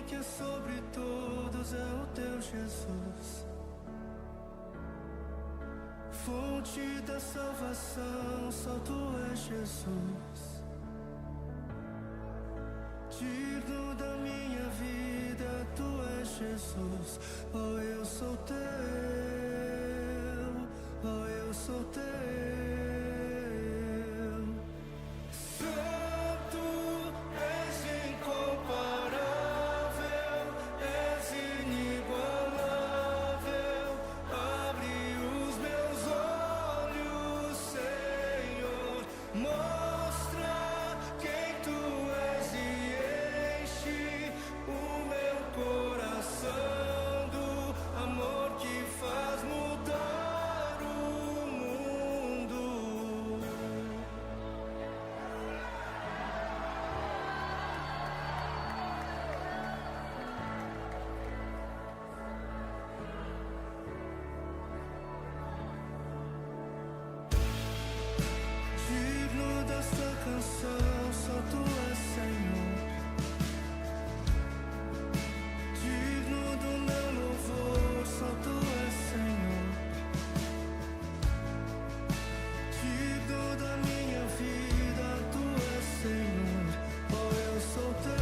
que é sobre todos é o teu Jesus. Fonte da salvação, só tu és Jesus. Digno da minha vida, tu és Jesus. Oh, eu sou teu, oh, eu sou teu. Santo, és incomparável, és inigualável. Abre os meus olhos, Senhor, mostra quem tu és e enche o meu coração do amor que faz mudar o mundo. Digno desta canção, só tu és Senhor. Digno do meu louvor, só tu és Senhor. Digno da minha vida, tu és Senhor. Oh, eu sou teu.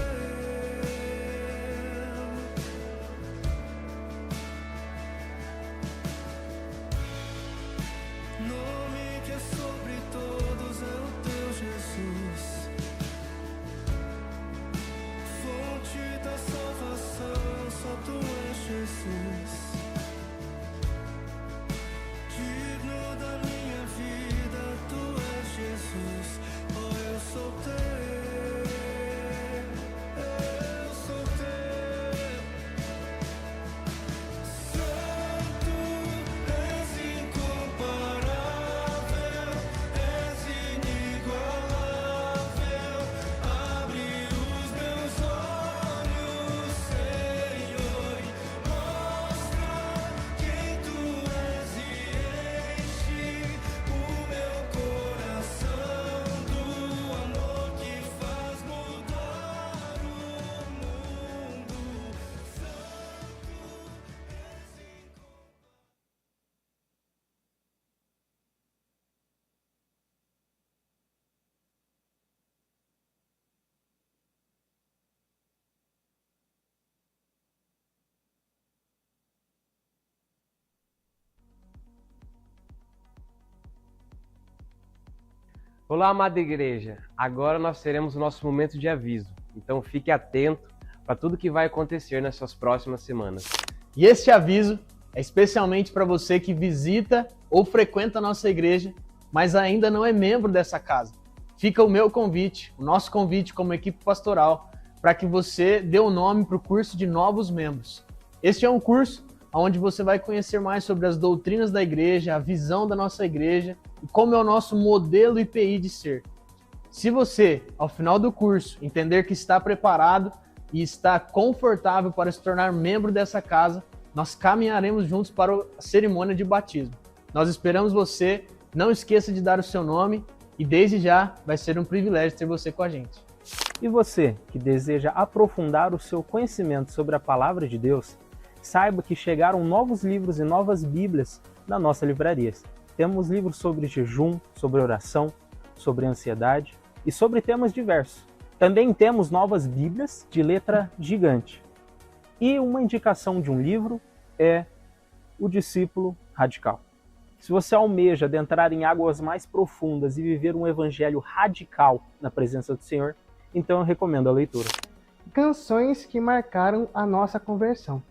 Nome que é sobre todos é o teu Jesus. Fonte da salvação, só tu és Jesus. Digno da minha vida, tu és Jesus. Oh, eu sou teu, eu sou teu. Santo, és incomparável, és inigualável. Abre os meus olhos, Senhor, mostra quem tu és e enche o meu coração do amor que faz mudar o mundo. Olá, amada igreja! Agora nós teremos o nosso momento de aviso, então fique atento para tudo que vai acontecer nessas próximas semanas. E este aviso é especialmente para você que visita ou frequenta a nossa igreja, mas ainda não é membro dessa casa. Fica o meu convite, o nosso convite como equipe pastoral, para que você dê o nome para o curso de novos membros. Este é um curso onde você vai conhecer mais sobre as doutrinas da igreja, a visão da nossa igreja e como é o nosso modelo IPI de ser. Se você, ao final do curso, entender que está preparado e está confortável para se tornar membro dessa casa, nós caminharemos juntos para a cerimônia de batismo. Nós esperamos você, não esqueça de dar o seu nome e desde já vai ser um privilégio ter você com a gente. E você, que deseja aprofundar o seu conhecimento sobre a Palavra de Deus, saiba que chegaram novos livros e novas Bíblias na nossa livraria. Temos livros sobre jejum, sobre oração, sobre ansiedade e sobre temas diversos. Também temos novas Bíblias de letra gigante. E uma indicação de um livro é O Discípulo Radical. Se você almeja adentrar em águas mais profundas e viver um evangelho radical na presença do Senhor, então eu recomendo a leitura. Canções que marcaram a nossa conversão.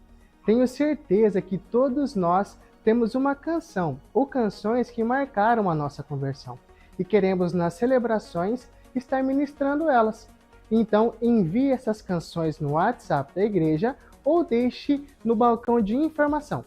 Tenho certeza que todos nós temos uma canção ou canções que marcaram a nossa conversão e queremos nas celebrações estar ministrando elas. Então envie essas canções no WhatsApp da igreja ou deixe no balcão de informação.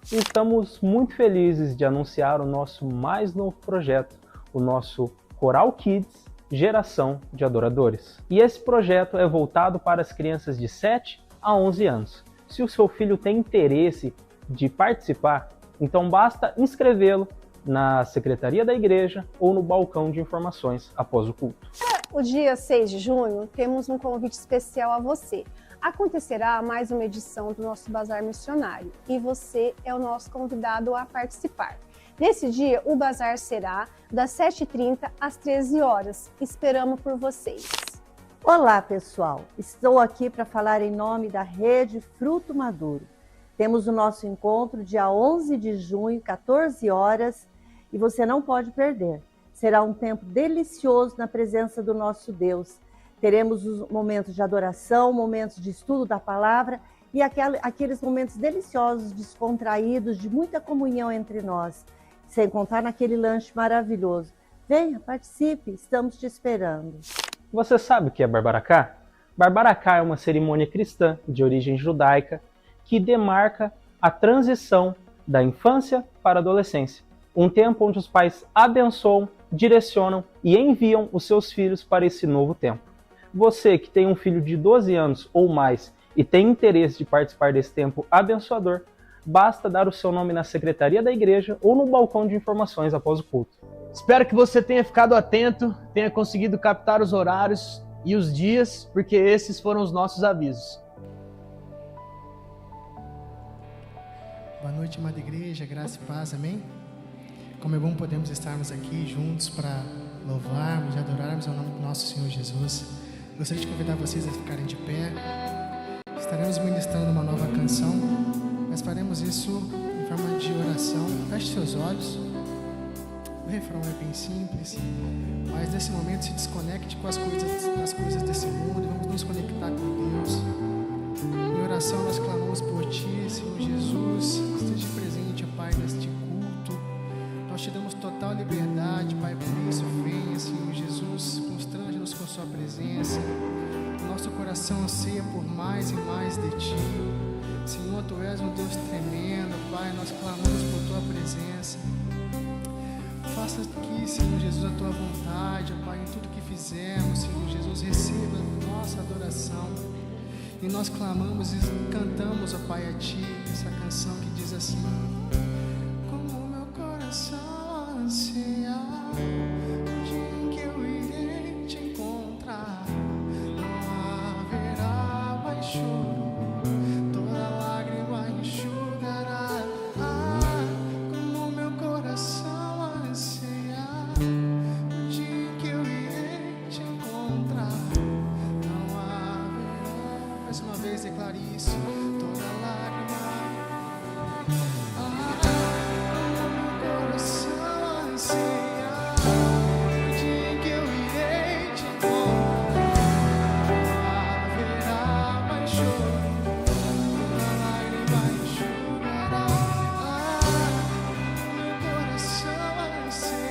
Estamos muito felizes de anunciar o nosso mais novo projeto, o nosso Coral Kids Geração de Adoradores. E esse projeto é voltado para as crianças de 7 a 11 anos. Se o seu filho tem interesse de participar, então basta inscrevê-lo na secretaria da igreja ou no balcão de informações após o culto. O dia 6 de junho, temos um convite especial a você. Acontecerá mais uma edição do nosso Bazar Missionário e você é o nosso convidado a participar. Nesse dia, o bazar será das 7h30 às 13 horas. Esperamos por vocês. Olá, pessoal! Estou aqui para falar em nome da Rede Fruto Maduro. Temos o nosso encontro dia 11 de junho, 14 horas, e você não pode perder. Será um tempo delicioso na presença do nosso Deus. Teremos os momentos de adoração, momentos de estudo da palavra e aqueles momentos deliciosos, descontraídos, de muita comunhão entre nós, sem contar naquele lanche maravilhoso. Venha, participe, estamos te esperando. Você sabe o que é Barbaracá? Barbaracá é uma cerimônia cristã de origem judaica que demarca a transição da infância para a adolescência. Um tempo onde os pais abençoam, direcionam e enviam os seus filhos para esse novo tempo. Você que tem um filho de 12 anos ou mais e tem interesse de participar desse tempo abençoador, basta dar o seu nome na secretaria da igreja ou no balcão de informações após o culto. Espero que você tenha ficado atento, tenha conseguido captar os horários e os dias, porque esses foram os nossos avisos. Boa noite, amada igreja, graça e paz, amém? Como é bom podermos estarmos aqui juntos para louvarmos e adorarmos ao nome do nosso Senhor Jesus. Gostaria de convidar vocês a ficarem de pé. Estaremos ministrando uma nova canção, mas faremos isso em forma de oração. Feche seus olhos. O refrão é bem simples, mas nesse momento se desconecte com as coisas desse mundo e vamos nos conectar com Deus. Em oração nós clamamos por Ti, Senhor Jesus, esteja presente, ó Pai, neste culto. Nós te damos total liberdade, Pai, por isso venha, Senhor Jesus, constrange-nos com Sua presença. Nosso coração anseia por mais e mais de Ti. Senhor, Tu és um Deus tremendo, Pai, nós clamamos por Tua presença. Faça aqui, Senhor Jesus, a Tua vontade, ó Pai, em tudo que fizemos, Senhor Jesus, receba a nossa adoração. E nós clamamos e cantamos, ó Pai, a Ti, essa canção que diz assim: como meu coração anseia o dia em que eu irei Te encontrar, não haverá mais choro. Declare isso, toda lágrima, meu coração anseia o dia em que eu irei Te encontrar, não haverá mais choro, toda lágrima enxugará, meu coração anseia.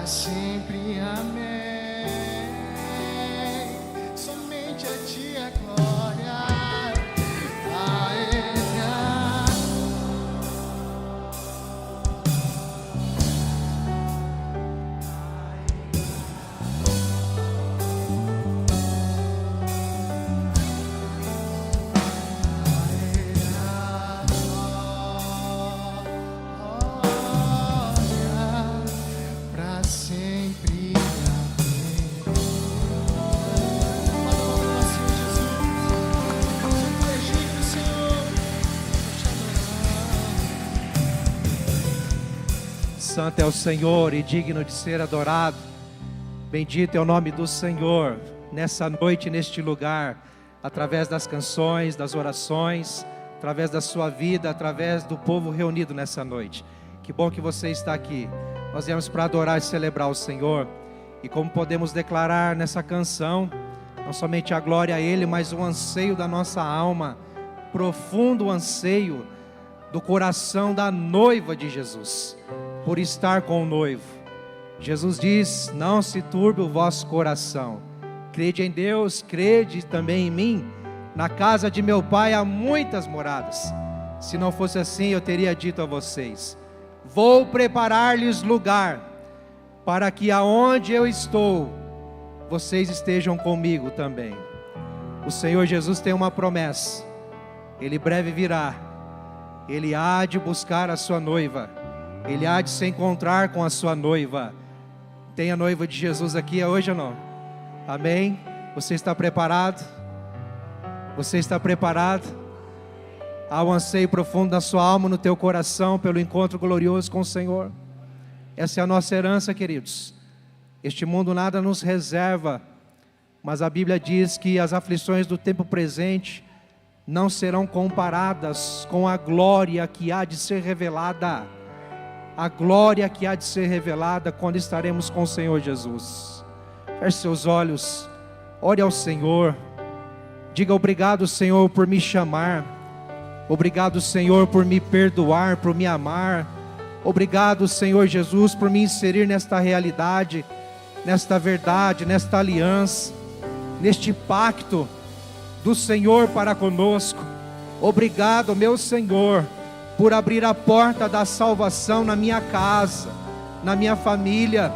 para sempre, amém. Somente a ti a glória, a Ele a... Pra sempre, amém. Fala, Senhor Jesus, tu és digno, Senhor, Santo é o Senhor e digno de ser adorado. Bendito é o nome do Senhor nessa noite, neste lugar, através das canções, das orações, através da sua vida, através do povo reunido nessa noite. Que bom que você está aqui. Nós viemos para adorar e celebrar o Senhor. E como podemos declarar nessa canção, não somente a glória a Ele, mas o anseio da nossa alma, profundo anseio do coração da noiva de Jesus, por estar com o noivo. Jesus diz: não se turbe o vosso coração. Crede em Deus, crede também em mim. Na casa de meu Pai há muitas moradas. Se não fosse assim, eu teria dito a vocês: vou preparar-lhes lugar, para que aonde eu estou, vocês estejam comigo também. O Senhor Jesus tem uma promessa: Ele breve virá, Ele há de buscar a sua noiva, Ele há de se encontrar com a sua noiva. Tem a noiva de Jesus aqui hoje ou não? Amém? Você está preparado? Você está preparado? Há um anseio profundo na sua alma, no teu coração, pelo encontro glorioso com o Senhor. Essa é a nossa herança, queridos. Este mundo nada nos reserva, mas a Bíblia diz que as aflições do tempo presente não serão comparadas com a glória que há de ser revelada. A glória que há de ser revelada quando estaremos com o Senhor Jesus. Feche seus olhos, ore ao Senhor. Diga: obrigado, Senhor, por me chamar. Obrigado, Senhor, por me perdoar, por me amar. Obrigado, Senhor Jesus, por me inserir nesta realidade, nesta verdade, nesta aliança, neste pacto do Senhor para conosco. Obrigado, meu Senhor, por abrir a porta da salvação na minha casa, na minha família.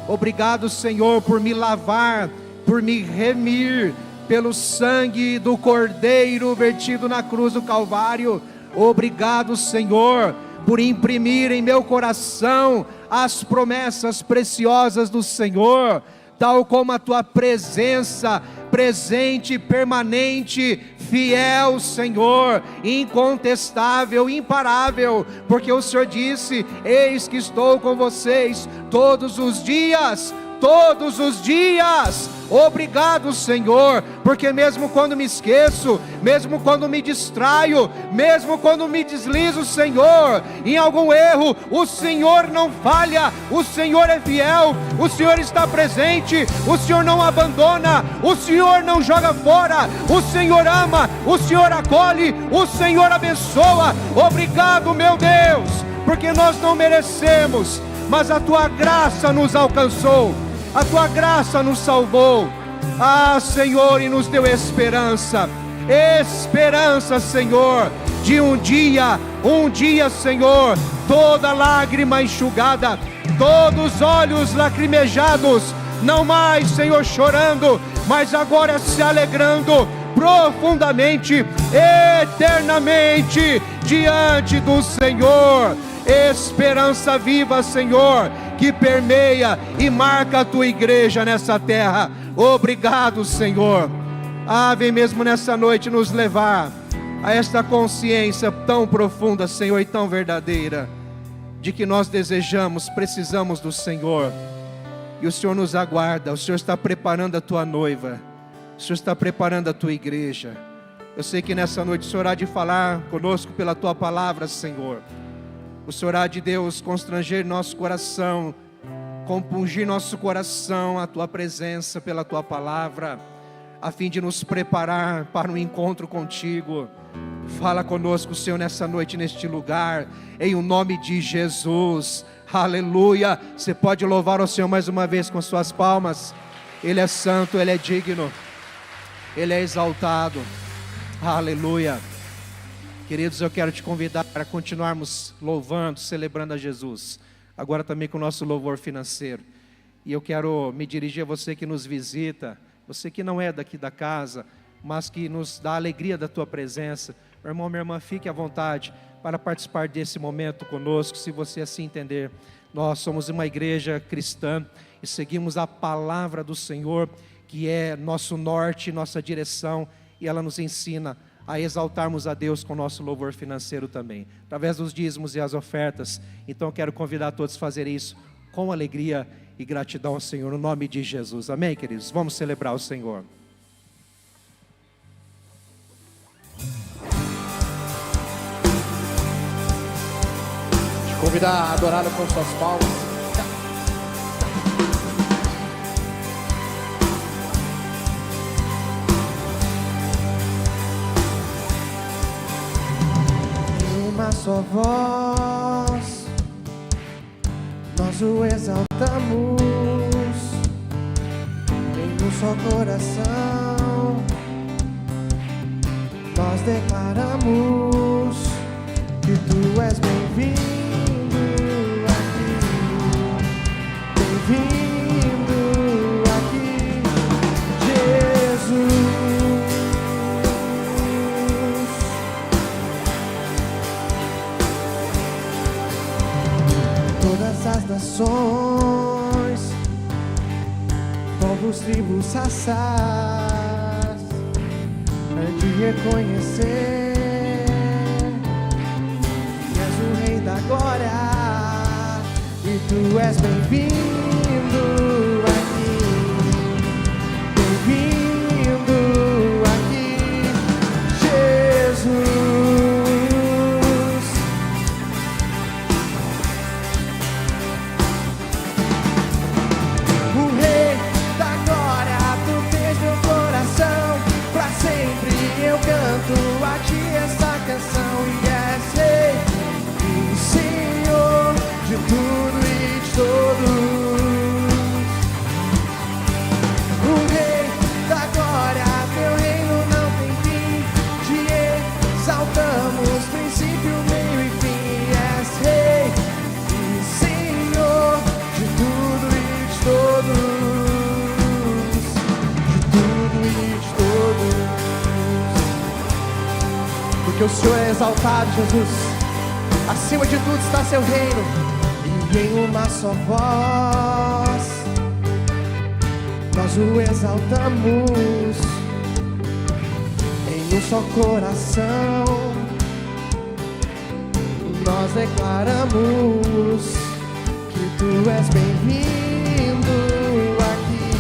Obrigado, Senhor, por me lavar, por me remir pelo sangue do Cordeiro vertido na cruz do Calvário. Obrigado, Senhor, por imprimir em meu coração as promessas preciosas do Senhor, tal como a tua presença presente, permanente, fiel, Senhor, incontestável, imparável, porque o Senhor disse: eis que estou com vocês todos os dias. Todos os dias. Obrigado, Senhor, porque mesmo quando me esqueço, mesmo quando me distraio, mesmo quando me deslizo, Senhor, em algum erro, o Senhor não falha, o Senhor é fiel, o Senhor está presente, o Senhor não abandona, o Senhor não joga fora, o Senhor ama, o Senhor acolhe, o Senhor abençoa. Obrigado, meu Deus, porque nós não merecemos, mas a tua graça nos alcançou. A tua graça nos salvou. Ah, Senhor, e nos deu esperança. Esperança, Senhor, de um dia, Senhor, toda lágrima enxugada, todos os olhos lacrimejados, não mais, Senhor, chorando, mas agora se alegrando profundamente, eternamente, diante do Senhor. Esperança viva, Senhor, que permeia e marca a tua igreja nessa terra. Obrigado, Senhor. Vem mesmo nessa noite nos levar a esta consciência tão profunda, Senhor, e tão verdadeira, de que nós desejamos, precisamos do Senhor, e o Senhor nos aguarda. O Senhor está preparando a tua noiva, o Senhor está preparando a tua igreja. Eu sei que nessa noite o Senhor há de falar conosco pela tua palavra, Senhor. O Senhor há de, Deus, constranger nosso coração, compungir nosso coração, a tua presença pela tua palavra. a fim de nos preparar para um encontro contigo. Fala conosco, Senhor, nessa noite, neste lugar, em o nome de Jesus. Aleluia. Você pode louvar o Senhor mais uma vez com suas palmas. Ele é santo, Ele é digno, Ele é exaltado. Aleluia. Queridos, eu quero te convidar para continuarmos louvando, celebrando a Jesus, agora também com o nosso louvor financeiro. E eu quero me dirigir a você que nos visita, você que não é daqui da casa, mas que nos dá a alegria da tua presença. Meu irmão, minha irmã, fique à vontade para participar desse momento conosco, se você assim entender. Nós somos uma igreja cristã e seguimos a palavra do Senhor, que é nosso norte, nossa direção, e ela nos ensina a exaltarmos a Deus com o nosso louvor financeiro também, através dos dízimos e as ofertas. Então eu quero convidar todos a fazerem isso com alegria e gratidão ao Senhor, no nome de Jesus. Amém, queridos? Vamos celebrar o Senhor. Te convidar a adorar com suas palmas. Em uma só voz nós o exaltamos, em um só coração nós declaramos que tu és bem-vindo aqui, bem-vindo aqui, Jesus. Todas as nações, povos, tribos, raças, hão de reconhecer que és o Rei da glória, e tu és bem-vindo aqui, bem-vindo aqui, Jesus. O Rei da glória, tu tens meu coração, pra sempre eu canto a ti essa canção, e és Rei e Senhor de tudo e de todos. O Rei da glória, teu reino não tem fim, te exaltamos, princípio, meio e fim, és Rei e Senhor de tudo e de todos. Porque o Senhor é exaltado, Jesus. Acima de tudo está seu reino. E em uma só voz nós o exaltamos, em um só coração nós declaramos que tu és bem-vindo aqui,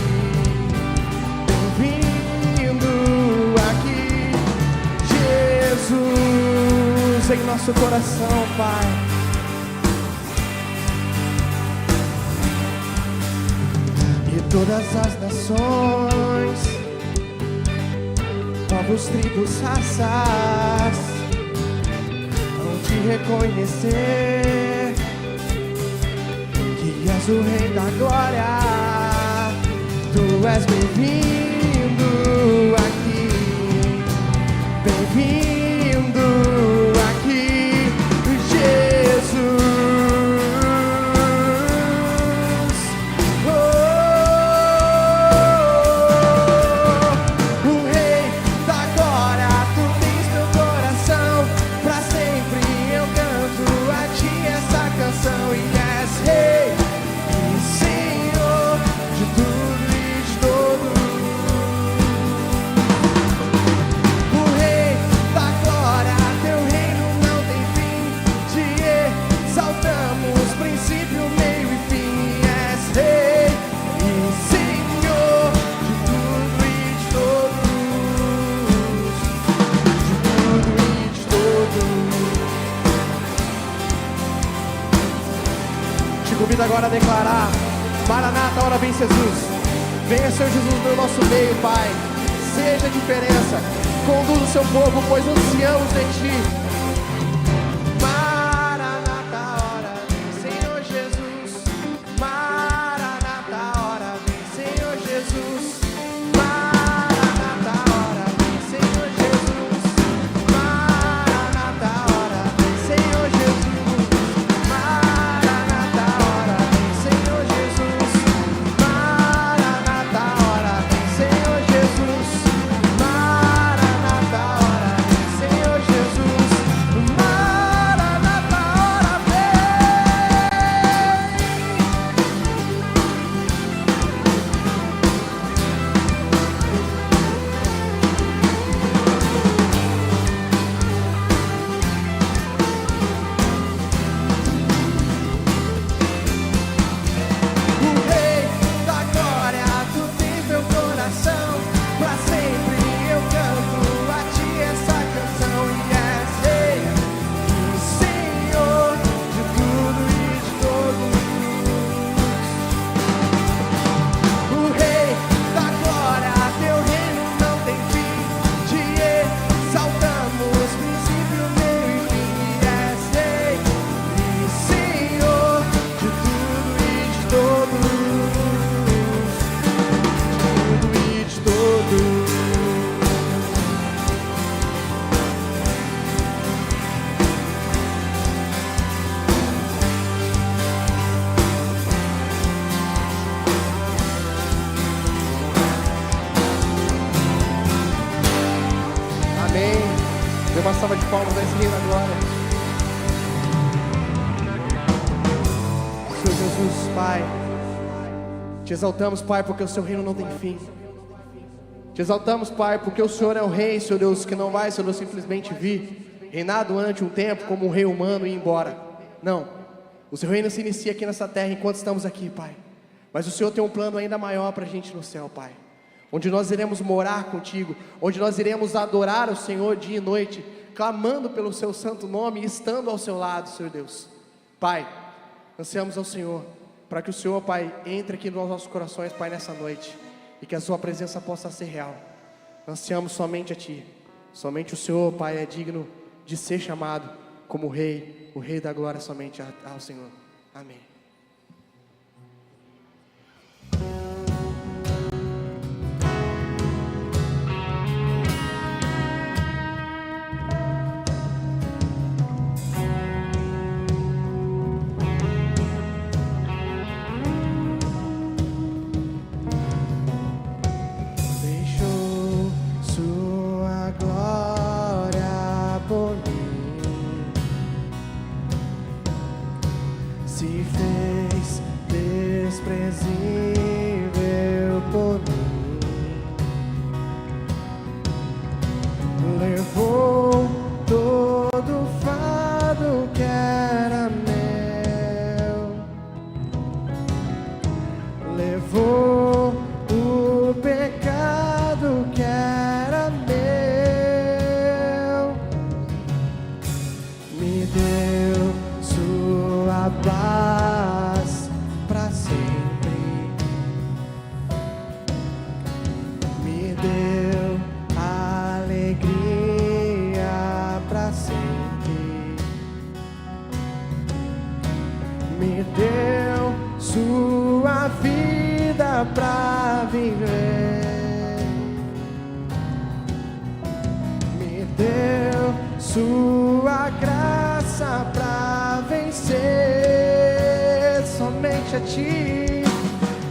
bem-vindo aqui, Jesus, em nosso coração, Pai. E todas as nações, povos, tribos, raças, hão de reconhecer que és o Rei da glória, tu és bem-vindo aqui, bem-vindo aqui, Jesus. O Rei da glória, tu tens meu coração, pra sempre eu canto a ti essa canção, e és Rei e Senhor de tudo e de todos. O Rei da glória, teu reino não tem fim, te exaltamos, princípio, meio e fim, és Rei e Senhor de tudo e de todos, de tudo e de todos. Te convido agora a declarar: Maranata, ora vem Jesus. Venha, Senhor Jesus, no nosso meio, Pai. seja a diferença. Conduz o seu povo, pois ansiamos em Ti. Maranata, hora vem, Senhor Jesus. Maranata, hora vem, Senhor Jesus. Maranata, hora vem, Senhor Jesus. Maranata, hora vem, Senhor Jesus. Maranata, hora vem, Senhor Jesus. Maranata, hora vem, Senhor Jesus. Maranata, hora vem, Senhor Jesus. Maranata, hora vem. O Rei da Glória, Tu tens meu coração. Pra sempre eu canto a Ti essa canção. E és Rei e Senhor de tudo e de todos. O Rei da Glória, Teu reino não tem fim. Te exaltamos, princípio, meio e fim. E és Rei e Senhor de tudo e de todos. Tudo e de todos. Amém. Dê uma salva de palmas a esse reino agora. Senhor Jesus, Pai, te exaltamos, Pai, porque o seu reino não tem fim. Te exaltamos, Pai, porque o Senhor é o Rei, Senhor Deus, que não vai, Senhor Deus, simplesmente vir, reinar durante um tempo como um rei humano e ir embora. Não. O seu reino se inicia aqui nessa terra enquanto estamos aqui, Pai. Mas o Senhor tem um plano ainda maior para a gente no céu, Pai. Onde nós iremos morar contigo, onde nós iremos adorar o Senhor dia e noite, clamando pelo seu santo nome e estando ao seu lado, Senhor Deus. Pai, ansiamos ao Senhor, para que o Senhor, Pai, entre aqui nos nossos corações, Pai, nessa noite, e que a sua presença possa ser real. Ansiamos somente a Ti, somente o Senhor, Pai, é digno de ser chamado como Rei, o Rei da glória somente ao Senhor. Amém. Deixou sua glória por mim, se fez desprezível por mim, levou todo o fardo que era meu, levou o pecado que era meu, me deu sua paz pra sempre, me deu alegria pra sempre, me deu sua vida pra viver, me deu sua graça pra vencer. Somente a Ti,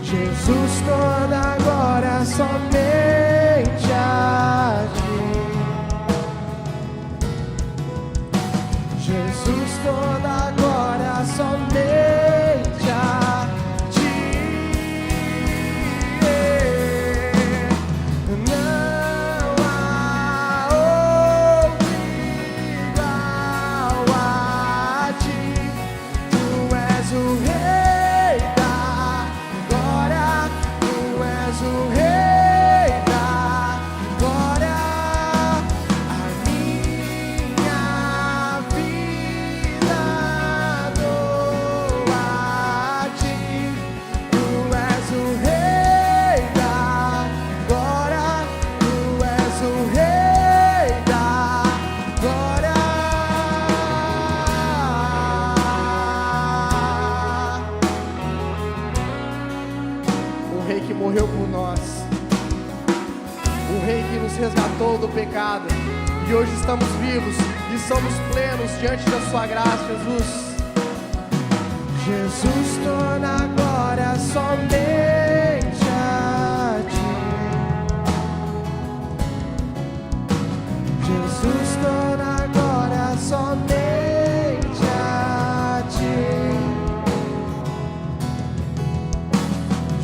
Jesus, toda glória somente a Ti. Jesus, toda glória somente a Ti. Não há outro igual a Ti. Tu és o Rei da glória, Tu és o Rei da glória. A minha vida morreu por nós. O Rei que nos resgatou do pecado. E hoje estamos vivos e somos plenos diante da sua graça, Jesus. Jesus, torna a glória somente a ti. Jesus, torna a glória somente a ti.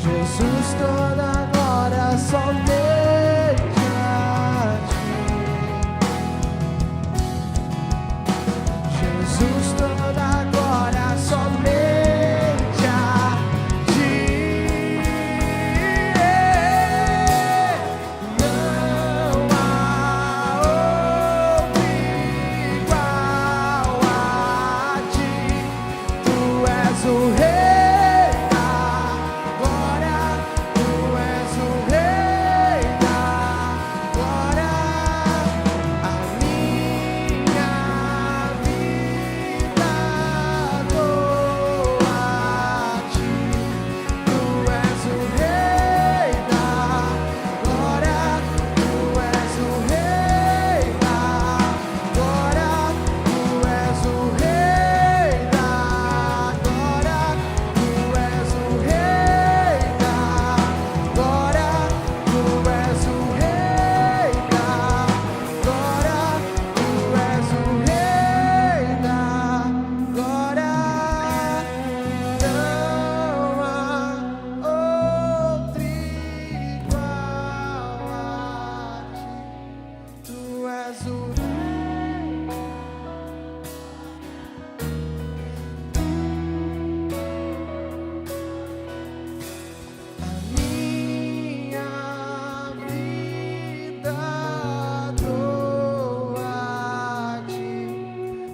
Jesus, torna a glória somente a ti. Jesus, toda a glória somente a ti. Não há outro igual a ti. Tu és o Rei da glória. Tu és o Rei da glória. A minha vida dou a ti. Tu és o Rei da glória. Tu és o Rei da glória. Tu és o Rei da glória. Tu és o Rei da glória. Tu és o Rei da glória. Tu és o Rei da glória. Não há outro igual a ti. Tu és o minha vida dou a ti.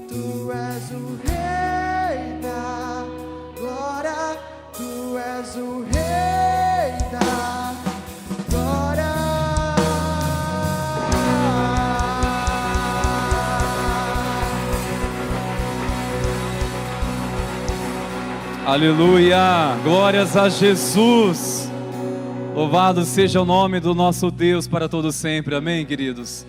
Tu és o Rei da glória. Tu és o Rei da glória. Aleluia! Glórias a Jesus! Louvado seja o nome do nosso Deus para todo sempre. Amém, queridos?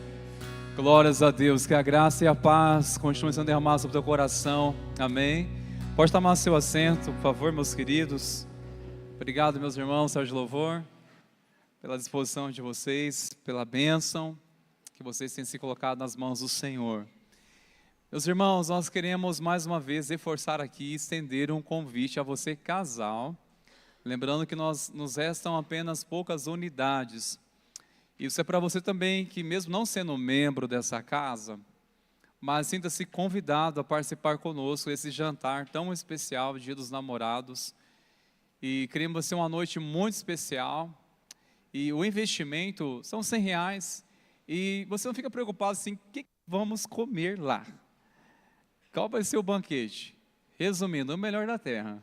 Glórias a Deus. Que a graça e a paz continuem sendo derramadas sobre o teu coração. Amém? Pode tomar seu assento, por favor, meus queridos. Obrigado, meus irmãos, Sérgio Louvor, pela disposição de vocês, pela bênção que vocês têm se colocado nas mãos do Senhor. Meus irmãos, nós queremos mais uma vez reforçar aqui e estender um convite a você, casal. Lembrando que nos restam apenas poucas unidades. Isso é para você também que, mesmo não sendo membro dessa casa, mas sinta-se convidado a participar conosco desse jantar tão especial, Dia dos Namorados. E queremos que ser uma noite muito especial. E o investimento são R$100. E você não fica preocupado assim, o que vamos comer lá? Qual vai ser o banquete? Resumindo, o melhor da terra.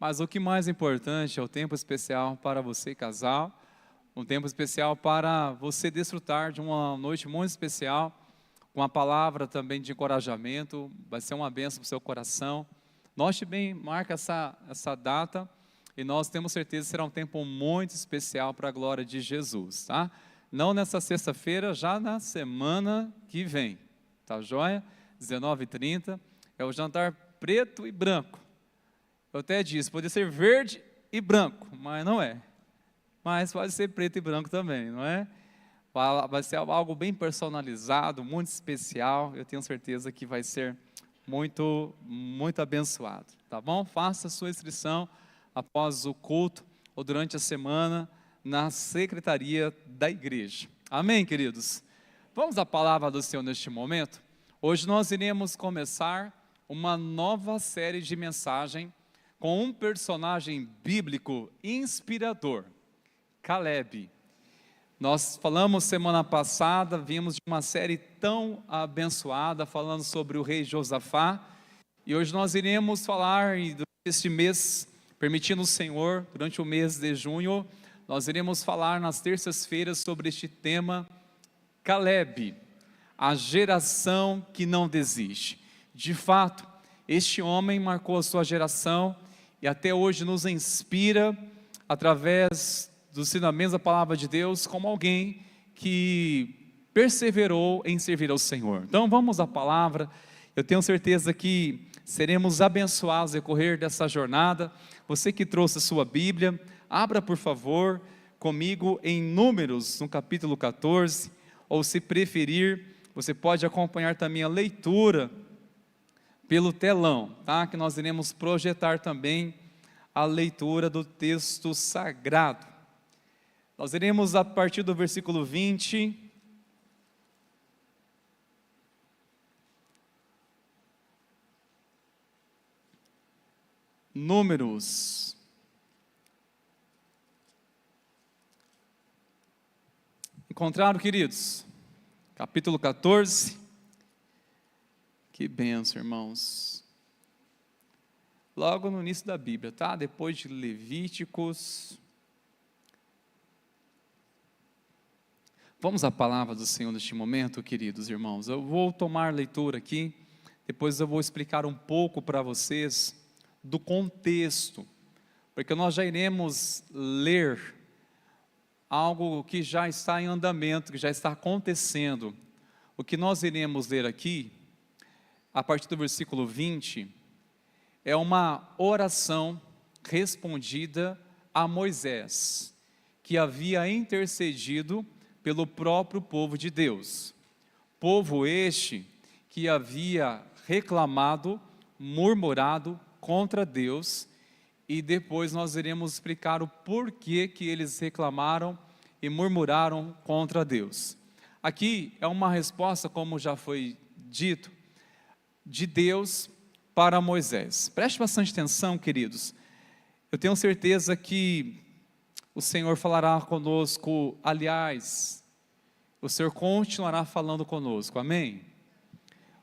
Mas o que mais importante é o tempo especial para você, casal. Um tempo especial para você desfrutar de uma noite muito especial, com uma palavra também de encorajamento. Vai ser uma bênção para o seu coração. Note bem, marca essa data, e nós temos certeza que será um tempo muito especial para a glória de Jesus, tá? Não nessa sexta-feira, já na semana que vem, tá joia? 19h30, é o jantar preto e branco. Eu até disse, poderia ser verde e branco, mas não é. Mas pode ser preto e branco também, não é? Vai ser algo bem personalizado, muito especial. Eu tenho certeza que vai ser muito, muito abençoado, tá bom? Faça a sua inscrição após o culto ou durante a semana na secretaria da igreja. Amém, queridos? Vamos à palavra do Senhor neste momento? Hoje nós iremos começar uma nova série de mensagem com um personagem bíblico inspirador, Caleb. Nós falamos semana passada, vimos de uma série tão abençoada, falando sobre o rei Josafá, e hoje nós iremos falar, e durante este mês, permitindo o Senhor, durante o mês de junho, nós iremos falar nas terças-feiras sobre este tema, Caleb, a geração que não desiste. De fato, este homem marcou a sua geração e até hoje nos inspira através dos ensinamentos da palavra de Deus, como alguém que perseverou em servir ao Senhor. Então vamos à palavra. Eu tenho certeza que seremos abençoados no decorrer dessa jornada. Você que trouxe a sua Bíblia, abra por favor comigo em Números, no capítulo 14, ou se preferir, você pode acompanhar também a leitura pelo telão, tá? Que nós iremos projetar também a leitura do texto sagrado. Nós iremos a partir do versículo 20. Números. Encontraram, queridos? Capítulo 14. Que bênção, irmãos. Logo no início da Bíblia, tá? Depois de Levíticos. Vamos à palavra do Senhor neste momento, queridos irmãos. Eu vou tomar leitura aqui, depois eu vou explicar um pouco para vocês do contexto, porque nós já iremos ler algo que já está em andamento, que já está acontecendo. O que nós iremos ler aqui, a partir do versículo 20, é uma oração respondida a Moisés, que havia intercedido pelo próprio povo de Deus. Povo este que havia reclamado, murmurado contra Deus, e depois nós iremos explicar o porquê que eles reclamaram e murmuraram contra Deus. Aqui é uma resposta, como já foi dito, de Deus para Moisés. Preste bastante atenção, queridos. Eu tenho certeza que o Senhor falará conosco, aliás, o Senhor continuará falando conosco, amém?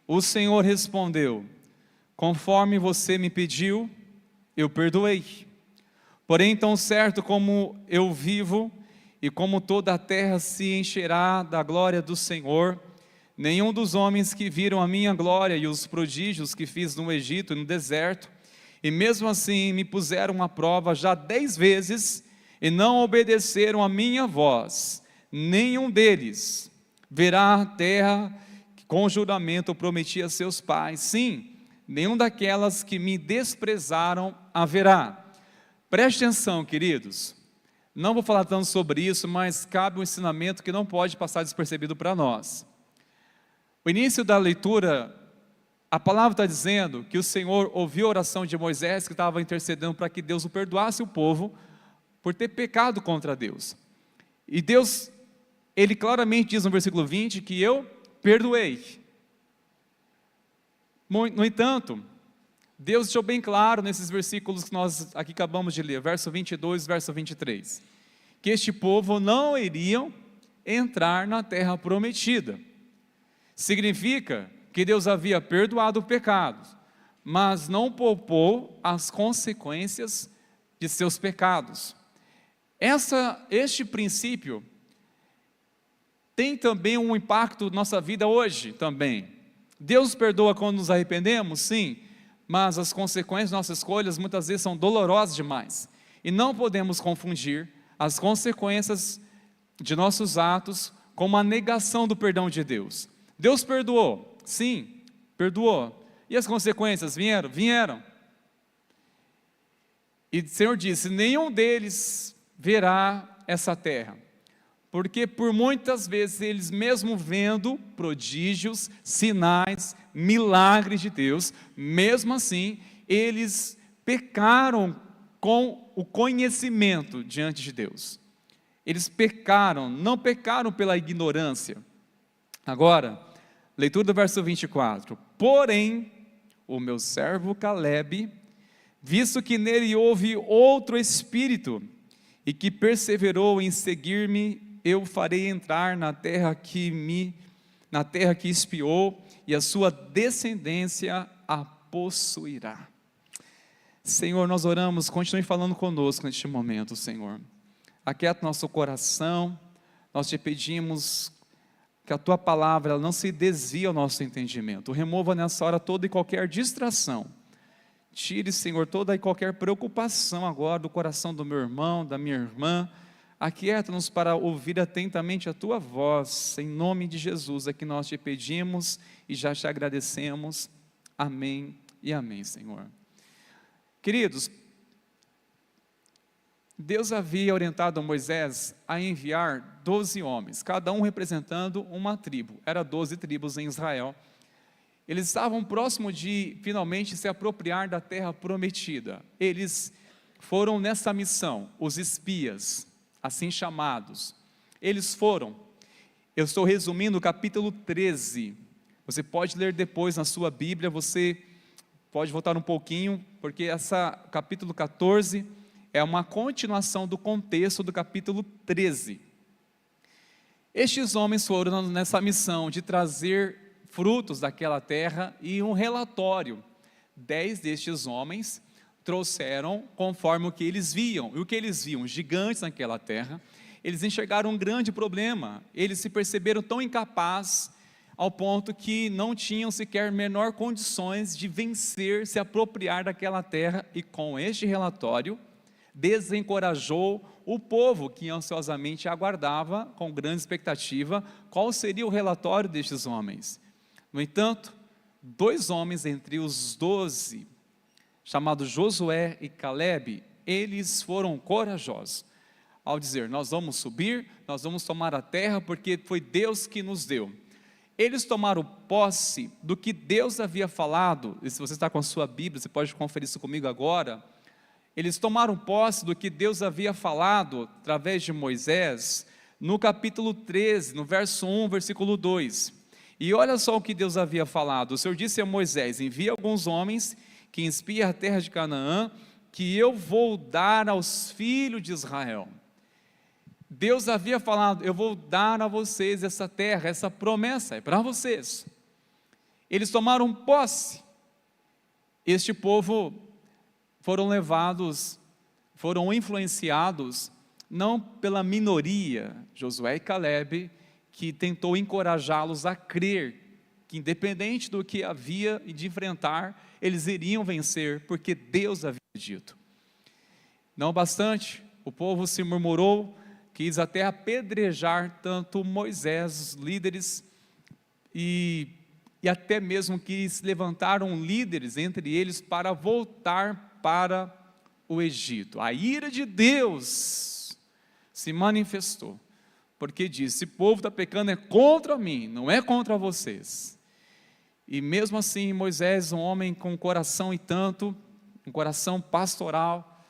O Senhor respondeu: conforme você me pediu, eu perdoei. Porém, tão certo como eu vivo, e como toda a terra se encherá da glória do Senhor, nenhum dos homens que viram a minha glória e os prodígios que fiz no Egito e no deserto, e mesmo assim me puseram à prova já 10 vezes, e não obedeceram a minha voz, nenhum deles verá a terra que com juramento eu prometi a seus pais. Sim, nenhum daquelas que me desprezaram haverá. Preste atenção, queridos. Não vou falar tanto sobre isso, mas cabe um ensinamento que não pode passar despercebido para nós. O início da leitura, a palavra está dizendo que o Senhor ouviu a oração de Moisés, que estava intercedendo para que Deus o perdoasse o povo por ter pecado contra Deus. E Deus, Ele claramente diz no versículo 20 que eu perdoei. No entanto, Deus deixou bem claro nesses versículos que nós aqui acabamos de ler, verso 22, verso 23, que este povo não iriam entrar na terra prometida. Significa que Deus havia perdoado o pecado, mas não poupou as consequências de seus pecados. Este princípio tem também um impacto na nossa vida hoje também. Deus perdoa quando nos arrependemos? Sim, mas as consequências das nossas escolhas muitas vezes são dolorosas demais, e não podemos confundir as consequências de nossos atos com uma negação do perdão de Deus. Deus perdoou, sim, perdoou, e as consequências vieram? Vieram. E o Senhor disse: nenhum deles verá essa terra, porque por muitas vezes eles, mesmo vendo prodígios, sinais, milagres de Deus, mesmo assim eles pecaram com o conhecimento diante de Deus. Eles pecaram, não pecaram pela ignorância. Agora, leitura do verso 24: porém, o meu servo Calebe, visto que nele houve outro espírito, e que perseverou em seguir-me, eu farei entrar na terra que espiou, e a sua descendência a possuirá. Senhor, nós oramos, continue falando conosco neste momento, Senhor. Aquieta nosso coração, nós te pedimos que a tua palavra não se desvie ao nosso entendimento, remova nessa hora toda e qualquer distração, Tire, Senhor, toda e qualquer preocupação agora do coração do meu irmão, da minha irmã. Aquieta-nos para ouvir atentamente a Tua voz. Em nome de Jesus é que nós te pedimos e já te agradecemos. Amém e amém, Senhor. Queridos, Deus havia orientado Moisés a enviar 12 homens, cada um representando uma tribo. Era 12 tribos em Israel. Eles estavam próximos de finalmente se apropriar da terra prometida. Eles foram nessa missão, os espias, assim chamados. Eles foram, eu estou resumindo o capítulo 13. Você pode ler depois na sua Bíblia, você pode voltar um pouquinho, porque capítulo 14 é uma continuação do contexto do capítulo 13. Estes homens foram nessa missão de trazer frutos daquela terra e um relatório. 10 destes homens trouxeram conforme o que eles viam. E o que eles viam? Gigantes naquela terra. Eles enxergaram um grande problema. Eles se perceberam tão incapazes ao ponto que não tinham sequer menor condições de vencer, se apropriar daquela terra. E com este relatório, desencorajou o povo que ansiosamente aguardava, com grande expectativa, qual seria o relatório destes homens. No entanto, 2 homens entre os 12, chamados Josué e Calebe, eles foram corajosos, ao dizer, nós vamos subir, nós vamos tomar a terra, porque foi Deus que nos deu. Eles tomaram posse do que Deus havia falado, e se você está com a sua Bíblia, você pode conferir isso comigo agora. Eles tomaram posse do que Deus havia falado, através de Moisés, no capítulo 13, no verso 1, versículo 2. E olha só o que Deus havia falado. O Senhor disse a Moisés, envia alguns homens que espiem a terra de Canaã, que eu vou dar aos filhos de Israel. Deus havia falado, eu vou dar a vocês essa terra, essa promessa, é para vocês. Eles tomaram posse. Este povo foram levados, foram influenciados, não pela minoria, Josué e Calebe, que tentou encorajá-los a crer, que independente do que havia de enfrentar, eles iriam vencer, porque Deus havia dito. Não bastante, o povo se murmurou, quis até apedrejar tanto Moisés, os líderes, e até mesmo que se levantaram líderes entre eles para voltar para o Egito. A ira de Deus se manifestou, porque disse, esse povo está pecando é contra mim, não é contra vocês. E mesmo assim Moisés, um homem com um coração e tanto, um coração pastoral,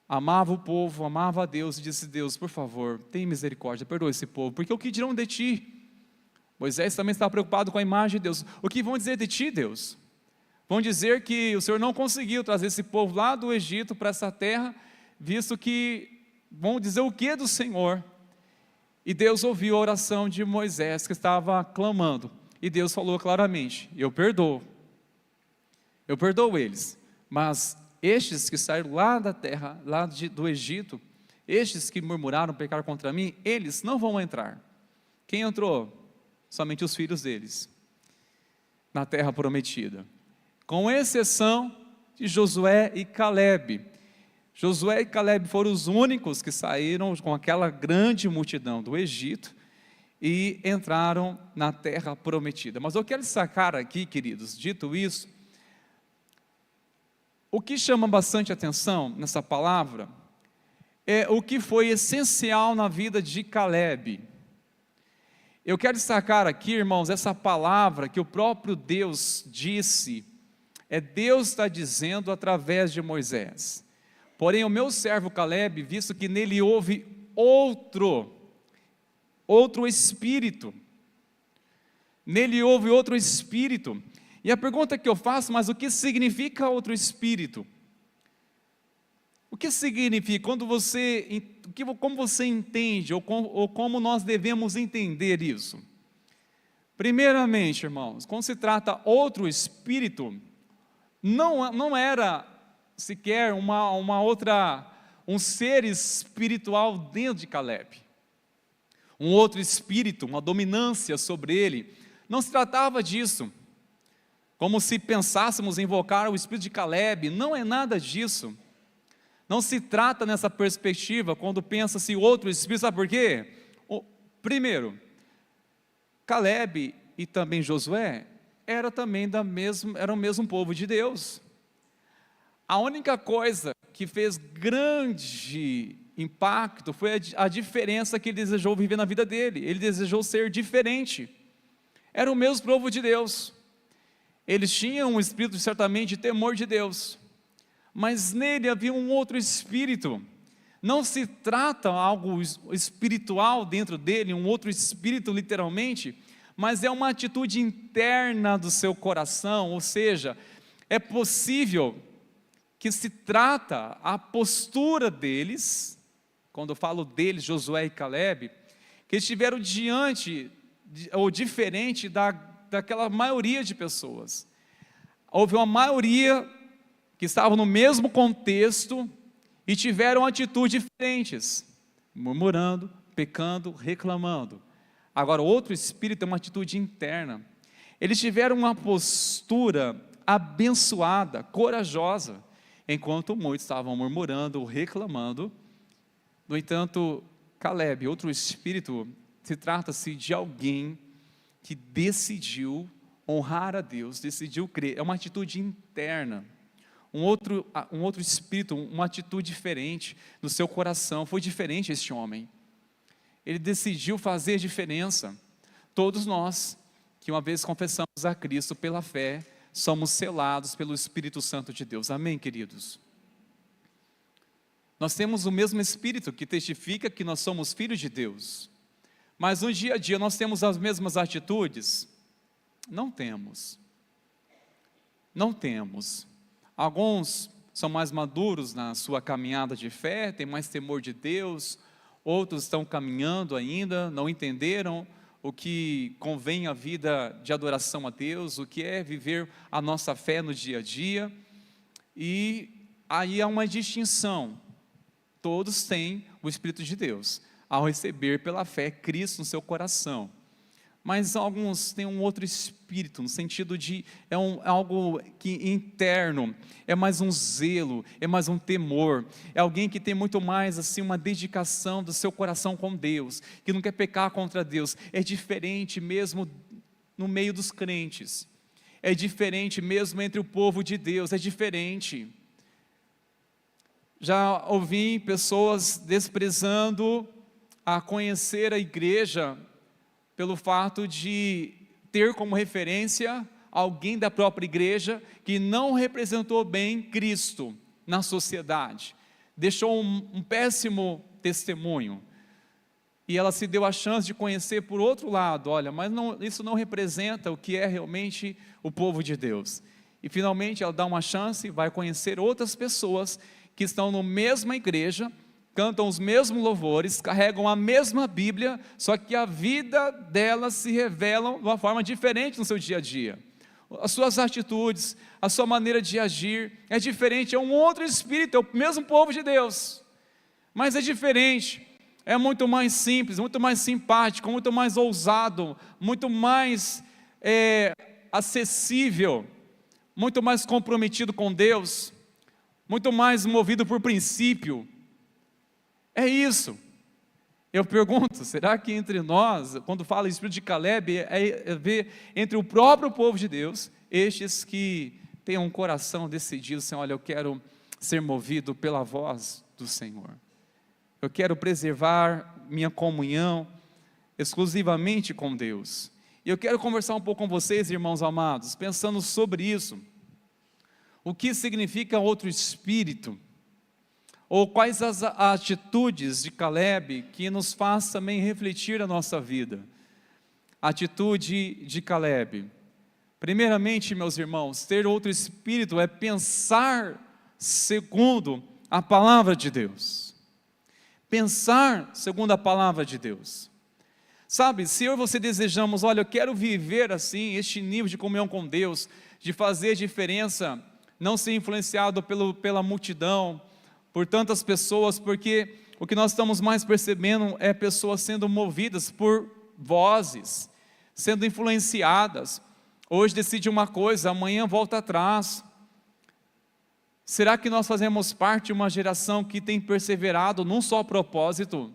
amava o povo, amava a Deus, e disse, Deus, por favor, tenha misericórdia, perdoa esse povo, porque o que dirão de ti? Moisés também estava preocupado com a imagem de Deus. O que vão dizer de ti, Deus? Vão dizer que o Senhor não conseguiu trazer esse povo lá do Egito para essa terra, visto que vão dizer o que do Senhor? E Deus ouviu a oração de Moisés, que estava clamando, e Deus falou claramente, eu perdoo eles, mas estes que saíram lá da terra, do Egito, estes que murmuraram, pecaram contra mim, eles não vão entrar. Quem entrou? Somente os filhos deles, na terra prometida, com exceção de Josué e Calebe. Josué e Calebe foram os únicos que saíram com aquela grande multidão do Egito e entraram na terra prometida. Mas eu quero destacar aqui, queridos, dito isso, o que chama bastante atenção nessa palavra é o que foi essencial na vida de Calebe. Eu quero destacar aqui, irmãos, essa palavra que o próprio Deus disse, Deus está dizendo através de Moisés. Porém, o meu servo Calebe, visto que nele houve outro espírito, nele houve outro espírito. E a pergunta que eu faço, mas o que significa outro espírito? O que significa? Como você entende, ou como nós devemos entender isso? Primeiramente, irmãos, quando se trata outro espírito, não era sequer um ser espiritual dentro de Calebe, um outro espírito, uma dominância sobre ele, não se tratava disso. como se pensássemos em invocar o espírito de Caleb. Não é nada disso. Não se trata nessa perspectiva quando pensa-se outro espírito. Sabe por quê? Primeiro, Caleb e também Josué eram o mesmo povo de Deus. A única coisa que fez grande impacto foi a diferença que ele desejou viver na vida dele. Ele desejou ser diferente. Era o mesmo povo de Deus. Eles tinham um espírito certamente de temor de Deus, mas nele havia um outro espírito. Não se trata algo espiritual dentro dele, um outro espírito literalmente, mas é uma atitude interna do seu coração. Ou seja, é possível que se trata a postura deles, quando eu falo deles, Josué e Caleb, que estiveram ou diferente daquela maioria de pessoas. Houve uma maioria que estava no mesmo contexto e tiveram atitudes diferentes, murmurando, pecando, reclamando. Agora, outro espírito é uma atitude interna. Eles tiveram uma postura abençoada, corajosa, enquanto muitos estavam murmurando, reclamando. No entanto, Caleb, outro espírito, se trata-se de alguém que decidiu honrar a Deus, decidiu crer. É uma atitude interna. Um outro espírito, uma atitude diferente no seu coração. Foi diferente este homem. Ele decidiu fazer diferença. Todos nós, que uma vez confessamos a Cristo pela fé, somos selados pelo Espírito Santo de Deus. Amém, queridos? Nós temos o mesmo Espírito que testifica que nós somos filhos de Deus. Mas no dia a dia nós temos as mesmas atitudes? Não temos. Não temos. Alguns são mais maduros na sua caminhada de fé, têm mais temor de Deus. Outros estão caminhando ainda, não entenderam o que convém à vida de adoração a Deus, o que é viver a nossa fé no dia a dia. E aí há uma distinção. Todos têm o Espírito de Deus, ao receber pela fé Cristo no seu coração. Mas alguns têm um outro espírito, no sentido de algo que interno, é mais um zelo, é mais um temor, é alguém que tem muito mais assim uma dedicação do seu coração com Deus, que não quer pecar contra Deus. É diferente mesmo no meio dos crentes, é diferente mesmo entre o povo de Deus, é diferente. Já ouvi pessoas desprezando a conhecer a igreja pelo fato de ter como referência alguém da própria igreja que não representou bem Cristo na sociedade, deixou um péssimo testemunho, e ela se deu a chance de conhecer por outro lado. Olha, mas isso não representa o que é realmente o povo de Deus. E finalmente ela dá uma chance e vai conhecer outras pessoas que estão na mesma igreja, cantam os mesmos louvores, carregam a mesma Bíblia, só que a vida delas se revelam de uma forma diferente no seu dia a dia. As suas atitudes, a sua maneira de agir é diferente, é um outro espírito, é o mesmo povo de Deus, mas é diferente, é muito mais simples, muito mais simpático, muito mais ousado, muito mais acessível, muito mais comprometido com Deus, muito mais movido por princípio. É isso. Eu pergunto, será que entre nós, quando fala Espírito de Caleb, é ver entre o próprio povo de Deus, estes que têm um coração decidido, assim, olha, eu quero ser movido pela voz do Senhor. Eu quero preservar minha comunhão exclusivamente com Deus. E eu quero conversar um pouco com vocês, irmãos amados, pensando sobre isso. O que significa outro espírito? Ou quais as atitudes de Caleb que nos faz também refletir a nossa vida? Atitude de Caleb. Primeiramente, meus irmãos, ter outro espírito é pensar segundo a palavra de Deus. Pensar segundo a palavra de Deus. Sabe, se eu e você desejamos, olha, eu quero viver assim, este nível de comunhão com Deus, de fazer diferença, não ser influenciado pela multidão, por tantas pessoas, porque o que nós estamos mais percebendo é pessoas sendo movidas por vozes, sendo influenciadas. Hoje decide uma coisa, amanhã volta atrás. Será que nós fazemos parte de uma geração que tem perseverado num só propósito?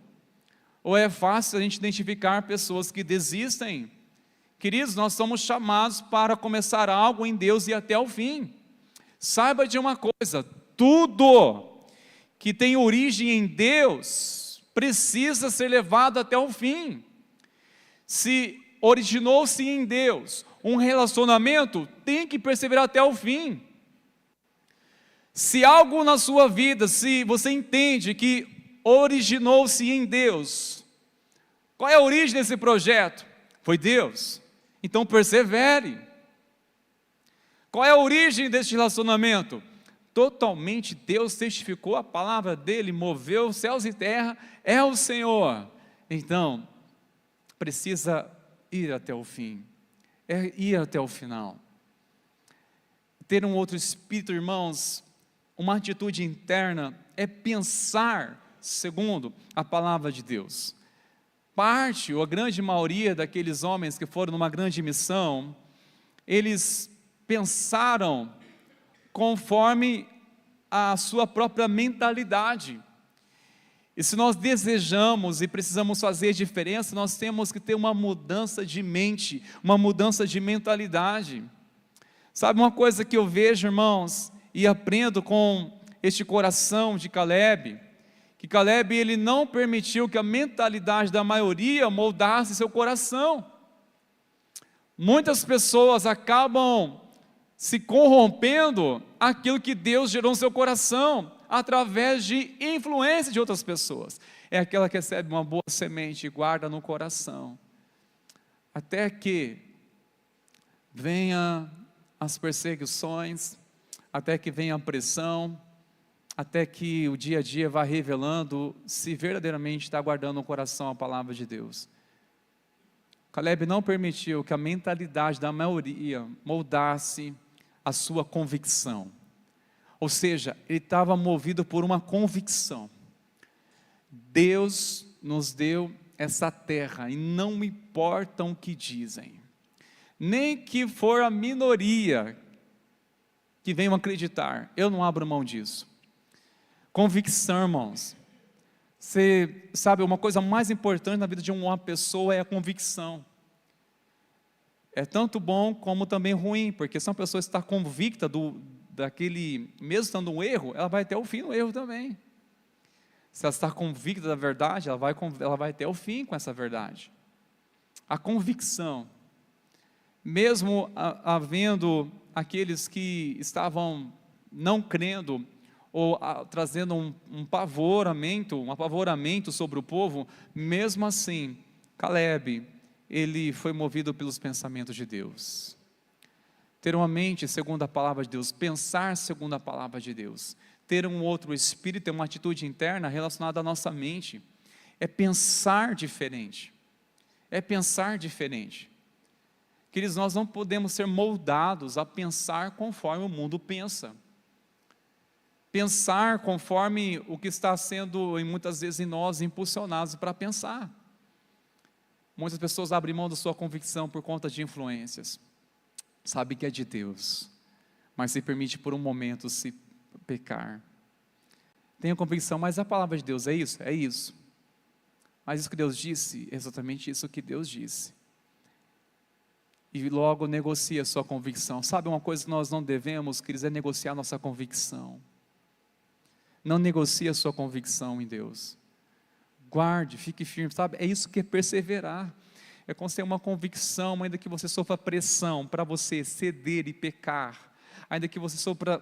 Ou é fácil a gente identificar pessoas que desistem? Queridos, nós somos chamados para começar algo em Deus e até o fim. Saiba de uma coisa, tudo que tem origem em Deus precisa ser levado até o fim. Se originou-se em Deus um relacionamento, tem que perseverar até o fim. Se algo na sua vida, se você entende que originou-se em Deus, qual é a origem desse projeto? Foi Deus. Então persevere. Qual é a origem deste relacionamento? Totalmente Deus testificou a palavra dele, moveu céus e terra, é o Senhor. Então, precisa ir até o fim, é ir até o final. Ter um outro espírito, irmãos, uma atitude interna, é pensar segundo a palavra de Deus. Parte, ou a grande maioria daqueles homens que foram numa grande missão, eles pensaram conforme a sua própria mentalidade. E se nós desejamos e precisamos fazer diferença, nós temos que ter uma mudança de mente, uma mudança de mentalidade. Sabe uma coisa que eu vejo, irmãos, e aprendo com este coração de Caleb, que Caleb ele não permitiu que a mentalidade da maioria moldasse seu coração. Muitas pessoas acabam se corrompendo aquilo que Deus gerou no seu coração, através de influência de outras pessoas. É aquela que recebe uma boa semente e guarda no coração, até que venha as perseguições, até que venha a pressão, até que o dia a dia vá revelando se verdadeiramente está guardando no coração a palavra de Deus. Caleb não permitiu que a mentalidade da maioria moldasse a sua convicção. Ou seja, ele estava movido por uma convicção. Deus nos deu essa terra e não importa o que dizem, nem que for a minoria que venham acreditar, eu não abro mão disso. Convicção, irmãos. Você sabe, uma coisa mais importante na vida de uma pessoa é a convicção. É tanto bom como também ruim, porque se uma pessoa está convicta daquele, mesmo estando um erro, ela vai até o fim no erro também. Se ela está convicta da verdade, ela vai até o fim com essa verdade. A convicção, mesmo havendo aqueles que estavam não crendo, ou trazendo um apavoramento sobre o povo, mesmo assim, Caleb, ele foi movido pelos pensamentos de Deus. Ter uma mente segundo a palavra de Deus, pensar segundo a palavra de Deus, ter um outro espírito, ter uma atitude interna relacionada à nossa mente, é pensar diferente, Queridos, nós não podemos ser moldados a pensar conforme o mundo pensa, pensar conforme o que está sendo, e muitas vezes em nós, impulsionados para pensar. Muitas pessoas abrem mão da sua convicção por conta de influências, sabe que é de Deus, mas se permite por um momento se pecar. Tenha convicção, mas a palavra de Deus é isso? É isso. Mas isso que Deus disse, é exatamente isso que Deus disse. E logo negocia a sua convicção. Sabe uma coisa que nós não devemos, queridos, é negociar nossa convicção. Não negocie a sua convicção em Deus. Guarde, fique firme, sabe? É isso que é perseverar. É quando você tem uma convicção, ainda que você sofra pressão para você ceder e pecar, ainda que você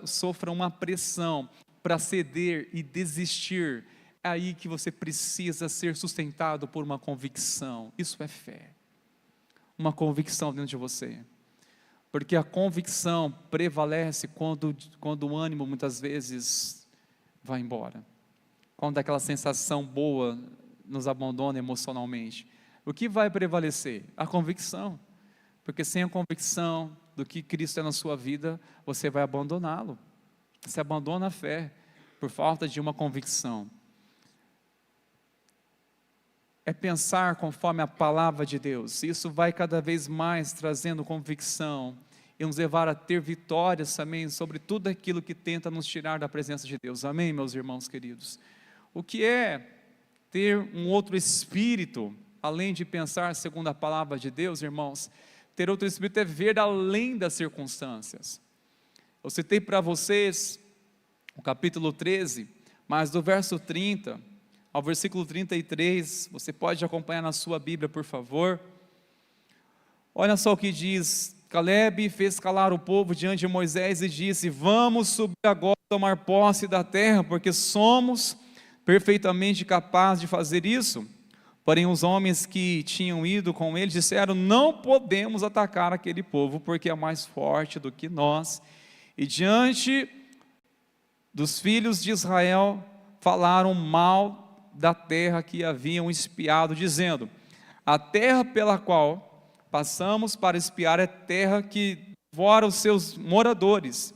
sofra uma pressão para ceder e desistir, é aí que você precisa ser sustentado por uma convicção. Isso é fé. Uma convicção dentro de você. Porque a convicção prevalece quando o ânimo muitas vezes vai embora. Quando aquela sensação boa nos abandona emocionalmente. O que vai prevalecer? A convicção. Porque sem a convicção do que Cristo é na sua vida, você vai abandoná-lo. Você abandona a fé por falta de uma convicção. é pensar conforme a palavra de Deus. Isso vai cada vez mais trazendo convicção e nos levar a ter vitórias também sobre tudo aquilo que tenta nos tirar da presença de Deus. Amém, meus irmãos queridos? O que é ter um outro espírito, além de pensar segundo a palavra de Deus, irmãos? Ter outro espírito é ver além das circunstâncias. Eu citei para vocês o capítulo 13, mas do verso 30 ao versículo 33, você pode acompanhar na sua Bíblia, por favor. Olha só o que diz: Caleb fez calar o povo diante de Moisés e disse: vamos subir agora tomar posse da terra, porque somos perfeitamente capazes de fazer isso. Porém os homens que tinham ido com ele disseram: não podemos atacar aquele povo, porque é mais forte do que nós. E diante dos filhos de Israel falaram mal da terra que haviam espiado, dizendo: a terra pela qual passamos para espiar é terra que devora os seus moradores,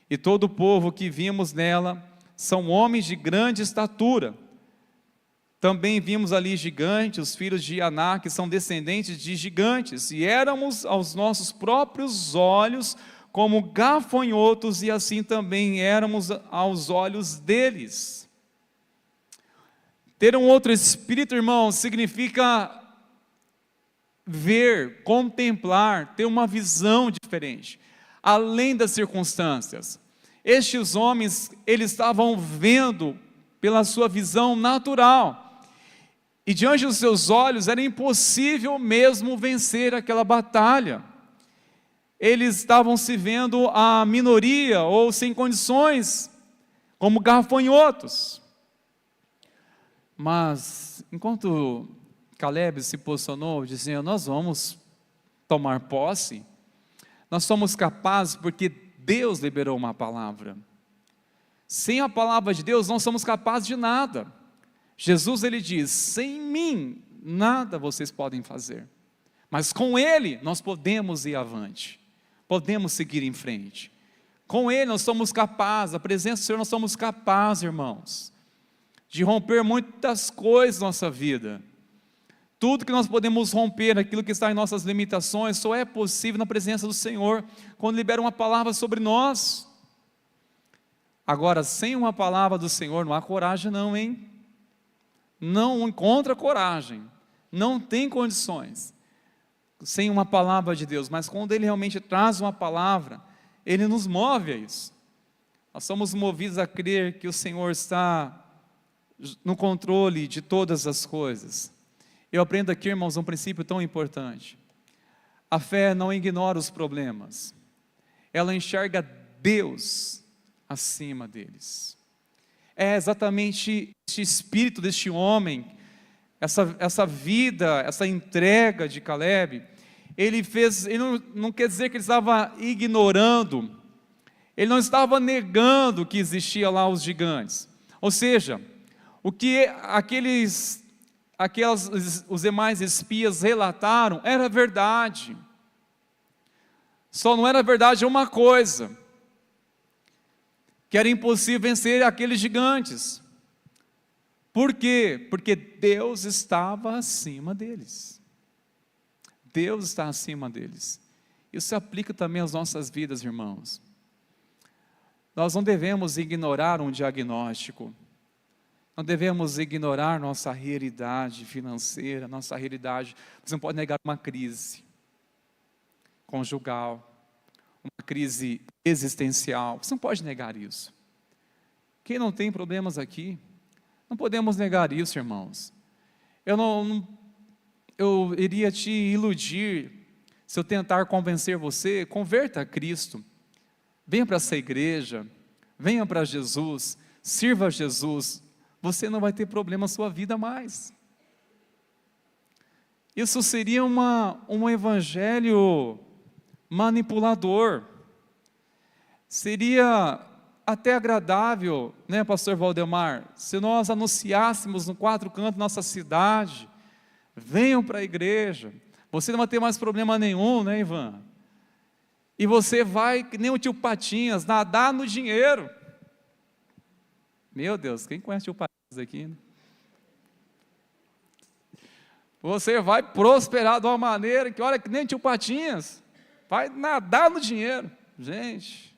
e todo o povo que vimos nela são homens de grande estatura. Também vimos ali gigantes, os filhos de Aná, que são descendentes de gigantes, e éramos aos nossos próprios olhos como gafanhotos, e assim também éramos aos olhos deles. Ter um outro espírito, irmão, significa ver, contemplar, ter uma visão diferente, além das circunstâncias. Estes homens, eles estavam vendo pela sua visão natural, e diante dos seus olhos era impossível mesmo vencer aquela batalha. Eles estavam se vendo a minoria, ou sem condições, como gafanhotos. Mas, enquanto Caleb se posicionou, dizendo: nós vamos tomar posse, nós somos capazes porque Deus liberou uma palavra. Sem a palavra de Deus não somos capazes de nada. Jesus, ele diz: sem mim nada vocês podem fazer, mas com Ele nós podemos ir avante, podemos seguir em frente. Com Ele nós somos capazes, a presença do Senhor nós somos capazes, irmãos, de romper muitas coisas na nossa vida. Tudo que nós podemos romper, aquilo que está em nossas limitações, só é possível na presença do Senhor, quando libera uma palavra sobre nós. Agora, sem uma palavra do Senhor, não há coragem não, hein? Não encontra coragem, não tem condições, sem uma palavra de Deus. Mas quando Ele realmente traz uma palavra, Ele nos move a isso. Nós somos movidos a crer que o Senhor está no controle de todas as coisas. Eu aprendo aqui, irmãos, um princípio tão importante. A fé não ignora os problemas, ela enxerga Deus acima deles. É exatamente este espírito deste homem, essa vida, essa entrega de Caleb. Ele não quer dizer que ele estava ignorando, ele não estava negando que existia lá os gigantes. Ou seja, o que os demais espias relataram era verdade. Só não era verdade uma coisa, que era impossível vencer aqueles gigantes. Por quê? Porque Deus estava acima deles. Deus está acima deles. Isso se aplica também às nossas vidas, irmãos. Nós não devemos ignorar um diagnóstico. Não devemos ignorar nossa realidade financeira, nossa realidade. Você não pode negar uma crise conjugal, uma crise existencial. Você não pode negar isso. Quem não tem problemas aqui? Não podemos negar isso, irmãos. Eu iria te iludir se eu tentar convencer você. Converta a Cristo. Venha para essa igreja. Venha para Jesus. Sirva a Jesus. Você não vai ter problema na sua vida mais. Isso seria um evangelho manipulador. Seria até agradável, né, pastor Valdemar, se nós anunciássemos no 4 cantos da nossa cidade: venham para a igreja, você não vai ter mais problema nenhum, né, Ivan? E você vai, que nem o tio Patinhas, nadar no dinheiro. Meu Deus, quem conhece o tio Patinhas aqui? Você vai prosperar de uma maneira que, olha, que nem tio Patinhas, vai nadar no dinheiro. Gente,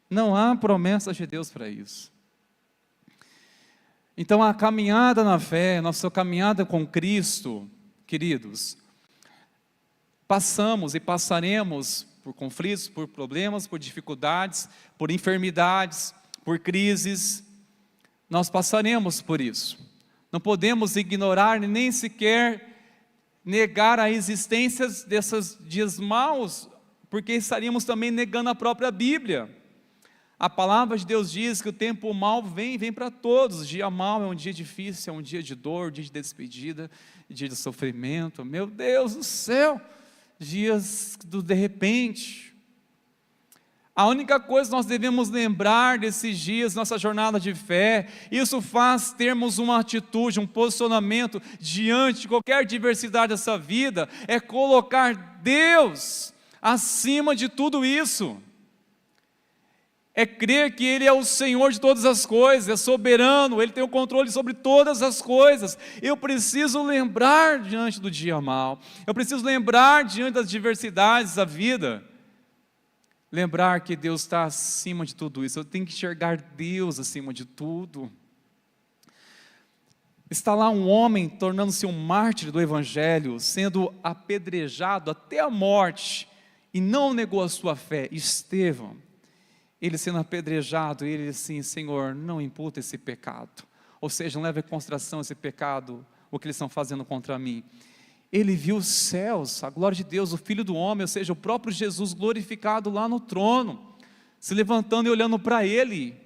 não há promessa de Deus para isso. Então, a caminhada na fé, nossa caminhada com Cristo, queridos, passamos e passaremos por conflitos, por problemas, por dificuldades, por enfermidades, por crises. Nós passaremos por isso. Não podemos ignorar nem sequer negar a existência desses dias maus, porque estaríamos também negando a própria Bíblia. A palavra de Deus diz que o tempo mau vem para todos. O dia mau é um dia difícil, é um dia de dor, dia de despedida, dia de sofrimento. Meu Deus do céu, dias do de repente. A única coisa que nós devemos lembrar desses dias, nossa jornada de fé, isso faz termos uma atitude, um posicionamento diante de qualquer adversidade dessa vida, é colocar Deus acima de tudo isso. É crer que Ele é o Senhor de todas as coisas, é soberano, Ele tem o controle sobre todas as coisas. Eu preciso lembrar diante do dia mau, eu preciso lembrar diante das adversidades da vida, lembrar que Deus está acima de tudo isso. Eu tenho que enxergar Deus acima de tudo. Está lá um homem tornando-se um mártir do Evangelho, sendo apedrejado até a morte, e não negou a sua fé. Estevão, ele sendo apedrejado, ele assim: Senhor, não imputa esse pecado, ou seja, não leva em consideração esse pecado, o que eles estão fazendo contra mim. Ele viu os céus, a glória de Deus, o Filho do Homem, ou seja, o próprio Jesus glorificado lá no trono, se levantando e olhando para ele.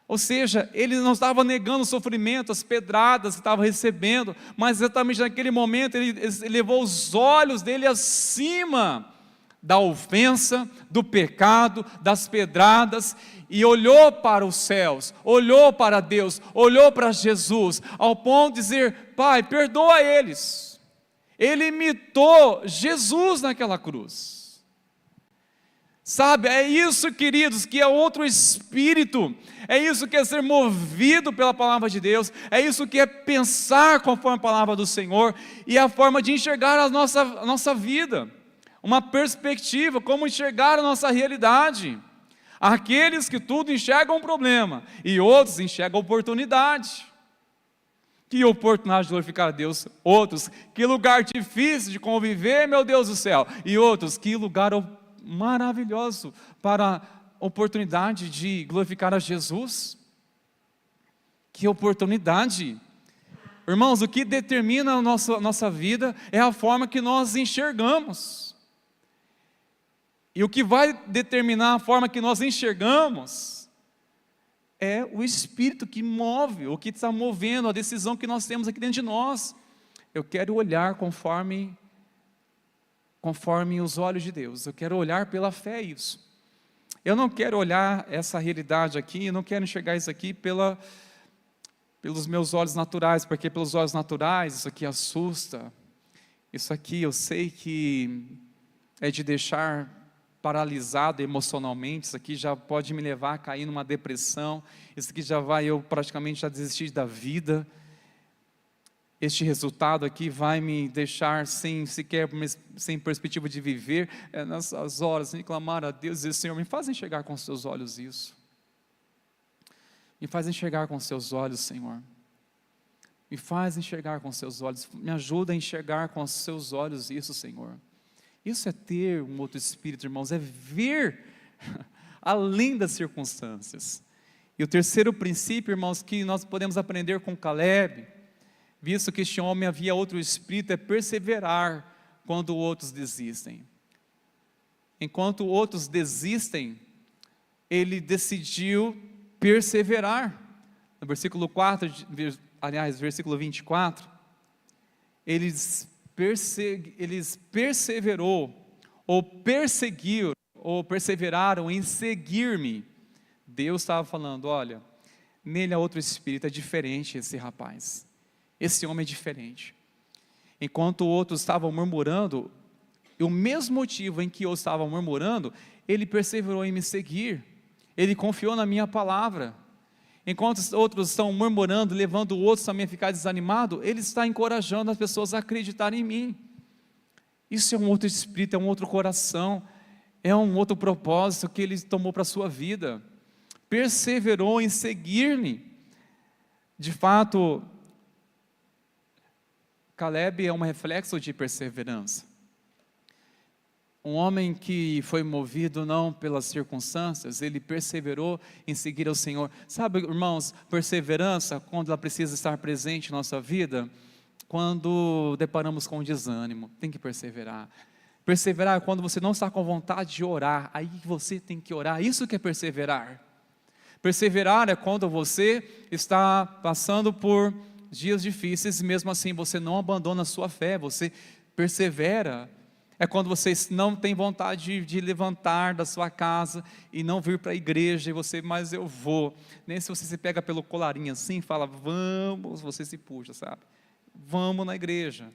Ou seja, ele não estava negando o sofrimento, as pedradas que estava recebendo, mas exatamente naquele momento ele levou os olhos dele acima da ofensa, do pecado, das pedradas, e olhou para os céus, olhou para Deus, olhou para Jesus, ao ponto de dizer: Pai, perdoa eles. Ele imitou Jesus naquela cruz. Sabe, é isso, queridos, que é outro espírito, é isso que é ser movido pela palavra de Deus, é isso que é pensar conforme a palavra do Senhor, e a forma de enxergar a nossa vida, uma perspectiva, como enxergar a nossa realidade. Aqueles que tudo enxergam um problema, e outros enxergam oportunidade. Que oportunidade de glorificar a Deus. Outros, que lugar difícil de conviver, meu Deus do céu. E outros, que lugar maravilhoso para a oportunidade de glorificar a Jesus. Que oportunidade. Irmãos, o que determina a nossa vida é a forma que nós enxergamos. E o que vai determinar a forma que nós enxergamos é o Espírito que move, o que está movendo a decisão que nós temos aqui dentro de nós. Eu quero olhar conforme os olhos de Deus, eu quero olhar pela fé isso. Eu não quero olhar essa realidade aqui, eu não quero enxergar isso aqui pelos meus olhos naturais, porque pelos olhos naturais isso aqui assusta, isso aqui eu sei que é de deixar paralisado emocionalmente, isso aqui já pode me levar a cair numa depressão, isso aqui eu praticamente já desisti da vida, este resultado aqui vai me deixar sem perspectiva de viver. Nessas horas, sem clamar a Deus e dizer: Senhor, me faz enxergar com os seus olhos isso, me faz enxergar com os seus olhos, Senhor, me faz enxergar com os seus olhos, me ajuda a enxergar com os seus olhos isso, Senhor. Isso é ter um outro espírito, irmãos, é ver além das circunstâncias. E o terceiro princípio, irmãos, que nós podemos aprender com Caleb, visto que este homem havia outro espírito, é perseverar quando outros desistem. Enquanto outros desistem, ele decidiu perseverar. No versículo 4, versículo 24, eles perseveraram em seguir-me. Deus estava falando: olha, nele há outro espírito, é diferente esse rapaz, esse homem é diferente. Enquanto outros estavam murmurando, e o mesmo motivo em que eu estava murmurando, ele perseverou em me seguir, ele confiou na minha palavra. enquanto outros estão murmurando, levando outros também a ficar desanimado, ele está encorajando as pessoas a acreditarem em mim. Isso é um outro espírito, é um outro coração, é um outro propósito que ele tomou para a sua vida. Perseverou em seguir-me. De fato, Caleb é um reflexo de perseverança. Um homem que foi movido não pelas circunstâncias, ele perseverou em seguir ao Senhor. Sabe, irmãos, perseverança, quando ela precisa estar presente em nossa vida, quando deparamos com desânimo, tem que perseverar. Perseverar é quando você não está com vontade de orar, aí você tem que orar, isso que é perseverar. Perseverar é quando você está passando por dias difíceis e mesmo assim você não abandona a sua fé, você persevera. É quando você não tem vontade de levantar da sua casa e não vir para a igreja, e você, mas eu vou. Nem se você se pega pelo colarinho assim, fala, vamos, você se puxa, sabe? Vamos na igreja.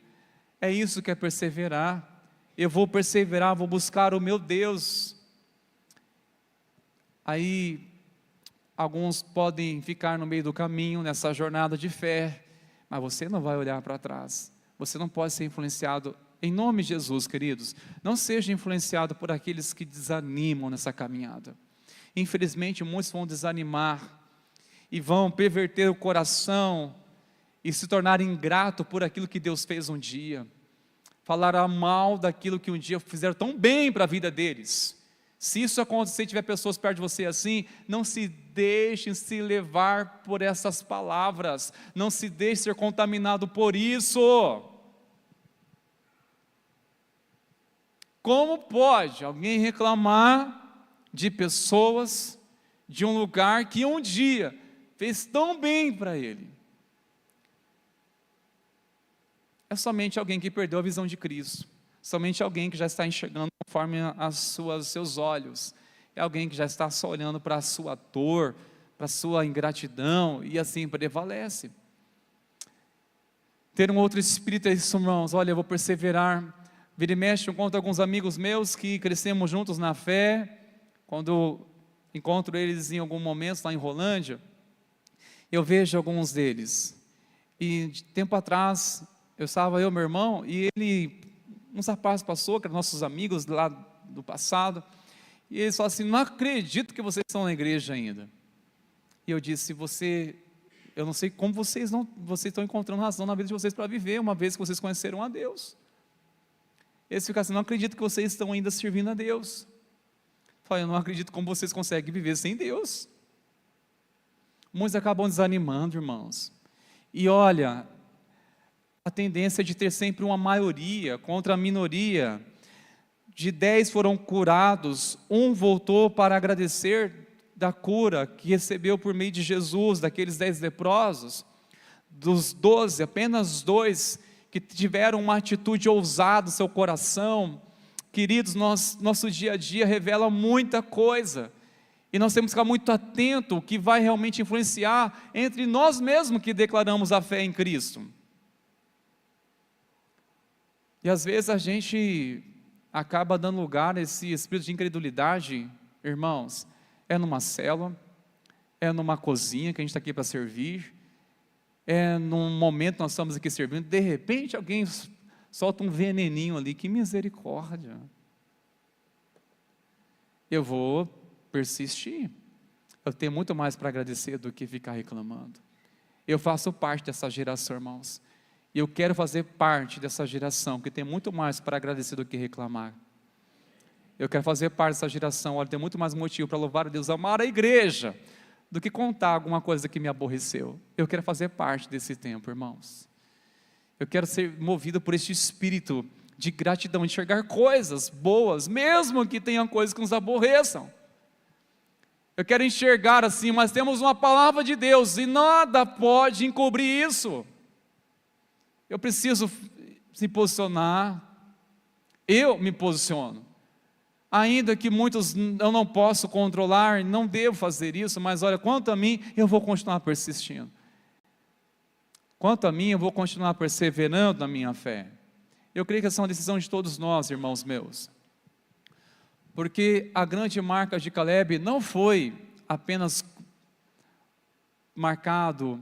É isso que é perseverar. Eu vou perseverar, vou buscar o meu Deus. Aí, alguns podem ficar no meio do caminho, nessa jornada de fé, mas você não vai olhar para trás. Você não pode ser influenciado. Em nome de Jesus, queridos, não seja influenciado por aqueles que desanimam nessa caminhada. Infelizmente, muitos vão desanimar e vão perverter o coração e se tornar ingrato por aquilo que Deus fez um dia. Falar mal daquilo que um dia fizeram tão bem para a vida deles. Se isso acontecer e tiver pessoas perto de você assim, não se deixem se levar por essas palavras. Não se deixe ser contaminado por isso. Como pode alguém reclamar de pessoas, de um lugar que um dia fez tão bem para ele? É somente alguém que perdeu a visão de Cristo, somente alguém que já está enxergando conforme seus olhos, é alguém que já está só olhando para a sua dor, para a sua ingratidão, e assim prevalece. Ter um outro espírito é isso, irmãos. Olha, eu vou perseverar. Vira e mexe, eu encontro alguns amigos meus que crescemos juntos na fé. Quando encontro eles em algum momento lá em Rolândia, eu vejo alguns deles. E de tempo atrás, eu meu irmão, e ele, uns rapazes passou, que eram nossos amigos lá do passado, e eles falaram assim, não acredito que vocês estão na igreja ainda. E eu disse, eu não sei como vocês estão encontrando razão na vida de vocês para viver, uma vez que vocês conheceram a Deus. Eles ficam assim, não acredito que vocês estão ainda servindo a Deus. Eu falei, eu não acredito como vocês conseguem viver sem Deus. Muitos acabam desanimando, irmãos. E olha, a tendência é de ter sempre uma maioria contra a minoria. De 10 foram curados, um voltou para agradecer da cura que recebeu por meio de Jesus, daqueles 10 leprosos. Dos 12, apenas 2 que tiveram uma atitude ousada no seu coração. Queridos, nosso dia a dia revela muita coisa, e nós temos que ficar muito atento o que vai realmente influenciar entre nós mesmos que declaramos a fé em Cristo. E às vezes a gente acaba dando lugar a esse espírito de incredulidade, irmãos, é numa célula, é numa cozinha que a gente está aqui para servir, é num momento nós estamos aqui servindo, de repente alguém solta um veneninho ali, que misericórdia. Eu vou persistir, eu tenho muito mais para agradecer do que ficar reclamando. Eu faço parte dessa geração, irmãos, e eu quero fazer parte dessa geração, que tem muito mais para agradecer do que reclamar. Eu quero fazer parte dessa geração, olha, tem muito mais motivo para louvar a Deus, amar a igreja, do que contar alguma coisa que me aborreceu. Eu quero fazer parte desse tempo, irmãos. Eu quero ser movido por este espírito de gratidão, enxergar coisas boas, mesmo que tenham coisas que nos aborreçam. Eu quero enxergar assim, mas temos uma palavra de Deus, e nada pode encobrir isso. Eu preciso se posicionar, eu me posiciono. Ainda que muitos eu não posso controlar, não devo fazer isso, mas olha, quanto a mim, eu vou continuar persistindo. Quanto a mim, eu vou continuar perseverando na minha fé. Eu creio que essa é uma decisão de todos nós, irmãos meus. Porque a grande marca de Caleb não foi apenas marcado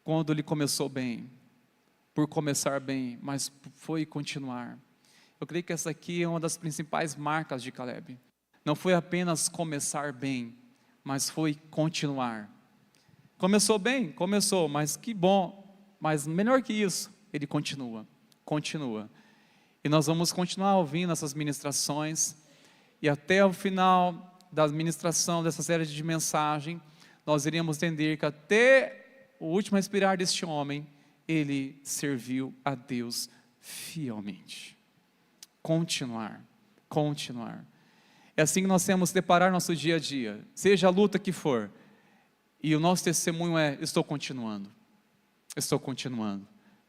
quando ele começou bem, por começar bem, mas foi continuar. Eu creio que essa aqui é uma das principais marcas de Caleb. Não foi apenas começar bem, mas foi continuar. Começou bem? Começou, mas que bom. Mas melhor que isso, ele continua. E nós vamos continuar ouvindo essas ministrações. E até o final da ministração dessa série de mensagem, nós iremos entender que até o último respirar deste homem, ele serviu a Deus fielmente. Continuar. É assim que nós temos que deparar nosso dia a dia, seja a luta que for, e o nosso testemunho é: estou continuando.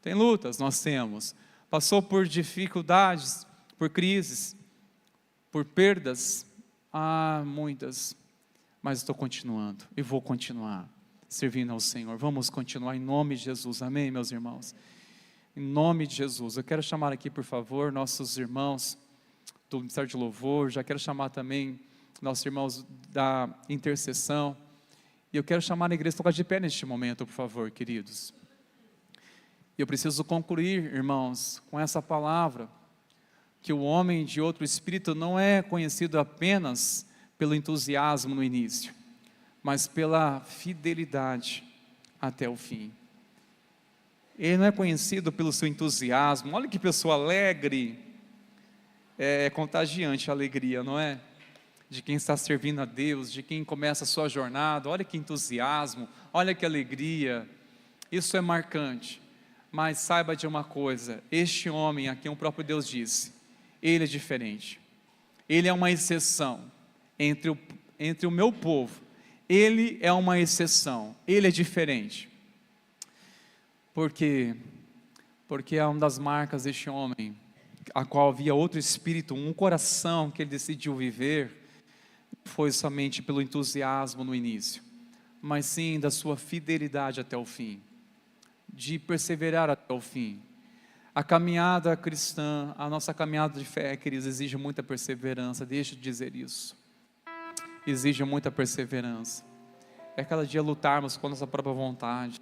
Tem lutas, nós temos, passou por dificuldades, por crises, por perdas, muitas, mas estou continuando, e vou continuar, servindo ao Senhor. Vamos continuar em nome de Jesus, amém, meus irmãos? Em nome de Jesus, eu quero chamar aqui, por favor, nossos irmãos do Ministério de Louvor, já quero chamar também nossos irmãos da intercessão, e eu quero chamar a igreja a tocar de pé neste momento, por favor, queridos. Eu preciso concluir, irmãos, com essa palavra, que o homem de outro espírito não é conhecido apenas pelo entusiasmo no início, mas pela fidelidade até o fim. Ele não é conhecido pelo seu entusiasmo. Olha que pessoa alegre. É contagiante a alegria, não é? De quem está servindo a Deus, de quem começa a sua jornada. Olha que entusiasmo, olha que alegria. Isso é marcante. Mas saiba de uma coisa: este homem a quem o próprio Deus disse, ele é diferente. Ele é uma exceção entre o meu povo. Ele é uma exceção, ele é diferente. Porque é uma das marcas deste homem, a qual havia outro espírito, um coração que ele decidiu viver, foi somente pelo entusiasmo no início, mas sim da sua fidelidade até o fim, de perseverar até o fim. A caminhada cristã, a nossa caminhada de fé, queridos, exige muita perseverança. Deixa eu dizer isso. Exige muita perseverança. É cada dia lutarmos com a nossa própria vontade.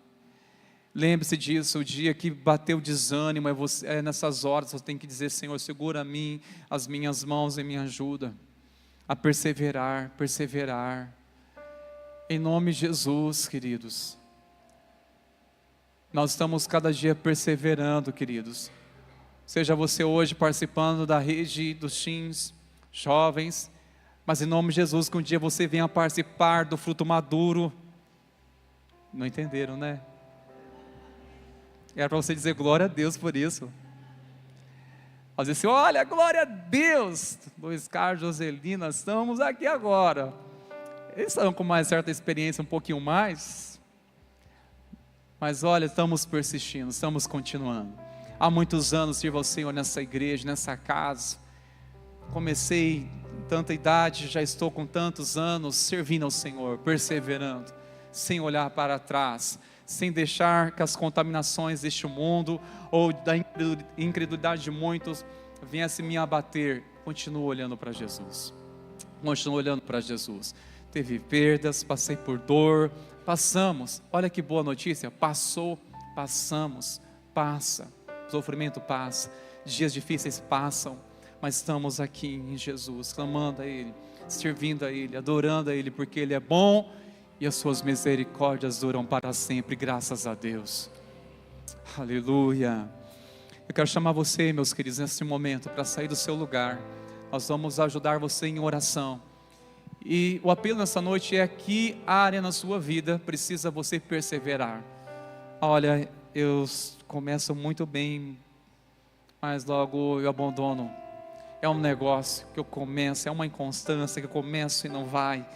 Lembre-se disso, o dia que bateu o desânimo, nessas horas você tem que dizer: Senhor, segura a mim, as minhas mãos e me ajuda a perseverar. Em nome de Jesus, queridos. Nós estamos cada dia perseverando, queridos. Seja você hoje participando da rede dos teens, jovens, mas em nome de Jesus, que um dia você venha participar do fruto maduro. Não entenderam, né? Era para você dizer glória a Deus por isso. Às vezes, olha, glória a Deus, Luiz Carlos, Joselina, estamos aqui agora. Eles estão com uma certa experiência, um pouquinho mais. Mas olha, estamos persistindo, estamos continuando. Há muitos anos sirvo ao Senhor nessa igreja, nessa casa. Comecei com tanta idade, já estou com tantos anos servindo ao Senhor, perseverando, sem olhar para trás, sem deixar que as contaminações deste mundo ou da incredulidade de muitos viessem me abater. Continuo olhando para Jesus. Teve perdas, passei por dor, passamos. Olha que boa notícia, passamos, passa. Sofrimento passa, dias difíceis passam, mas estamos aqui em Jesus, clamando a Ele, servindo a Ele, adorando a Ele, porque Ele é bom e as suas misericórdias duram para sempre, graças a Deus. Aleluia. Eu quero chamar você, meus queridos, nesse momento, para sair do seu lugar. Nós vamos ajudar você em oração. E o apelo nessa noite é: que área na sua vida precisa você perseverar? Olha, eu começo muito bem, mas logo eu abandono. É um negócio que eu começo, é uma inconstância que eu começo e não vai.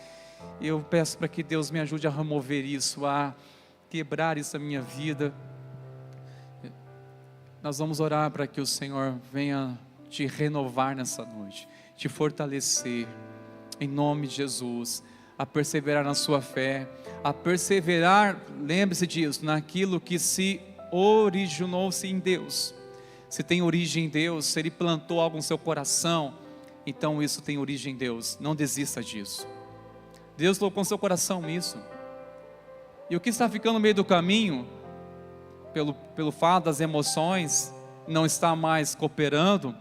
Eu peço para que Deus me ajude a remover isso, a quebrar isso na minha vida. Nós vamos orar para que o Senhor venha te renovar nessa noite, te fortalecer, em nome de Jesus, a perseverar na sua fé, a perseverar, lembre-se disso, naquilo que se originou-se em Deus. Se tem origem em Deus, se Ele plantou algo no seu coração, então isso tem origem em Deus. Não desista disso. Deus colocou no seu coração isso. E o que está ficando no meio do caminho, pelo fato das emoções não estar mais cooperando,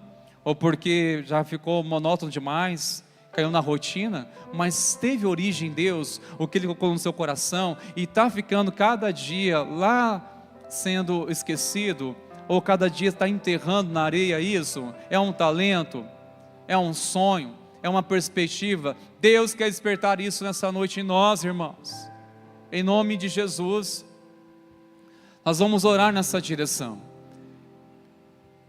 ou porque já ficou monótono demais, caiu na rotina, mas teve origem em Deus, o que Ele colocou no seu coração, e está ficando cada dia lá sendo esquecido, ou cada dia está enterrando na areia isso, é um talento, é um sonho, é uma perspectiva. Deus quer despertar isso nessa noite em nós, irmãos, em nome de Jesus. Nós vamos orar nessa direção.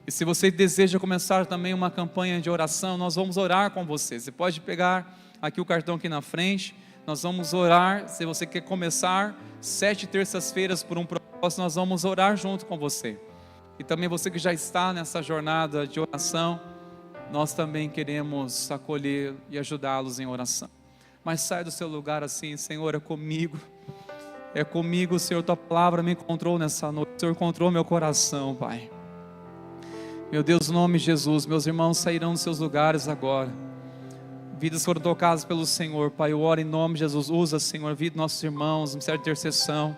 E se você deseja começar também uma campanha de oração, nós vamos orar com você. Você pode pegar aqui o cartão aqui na frente, nós vamos orar. Se você quer começar 7 terças-feiras por um propósito, nós vamos orar junto com você. E também você que já está nessa jornada de oração, nós também queremos acolher e ajudá-los em oração. Mas sai do seu lugar assim: Senhor, é comigo, Senhor, tua palavra me encontrou nessa noite, o Senhor encontrou meu coração, Pai. Meu Deus, no nome de Jesus, meus irmãos sairão dos seus lugares agora. Vidas foram tocadas pelo Senhor, Pai. Eu oro em nome de Jesus. Usa, Senhor, a vida dos nossos irmãos, no ministério de intercessão.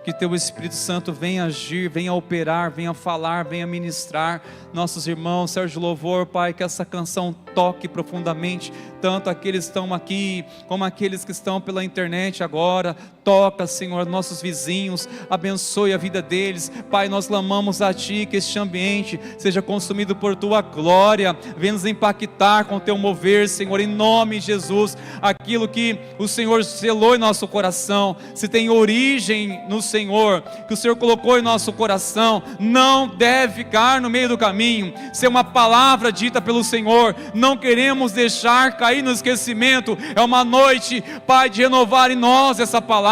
Que Teu Espírito Santo venha agir, venha operar, venha falar, venha ministrar nossos irmãos. Sérgio Louvor, Pai, que essa canção toque profundamente, tanto aqueles que estão aqui, como aqueles que estão pela internet agora. Toca, Senhor, nossos vizinhos, abençoe a vida deles. Pai, nós clamamos a Ti, que este ambiente seja consumido por Tua glória. Venha nos impactar com o Teu mover, Senhor, em nome de Jesus. Aquilo que o Senhor selou em nosso coração, se tem origem no Senhor, que o Senhor colocou em nosso coração, não deve ficar no meio do caminho. Se é uma palavra dita pelo Senhor, não queremos deixar cair no esquecimento. É uma noite, Pai, de renovar em nós essa palavra,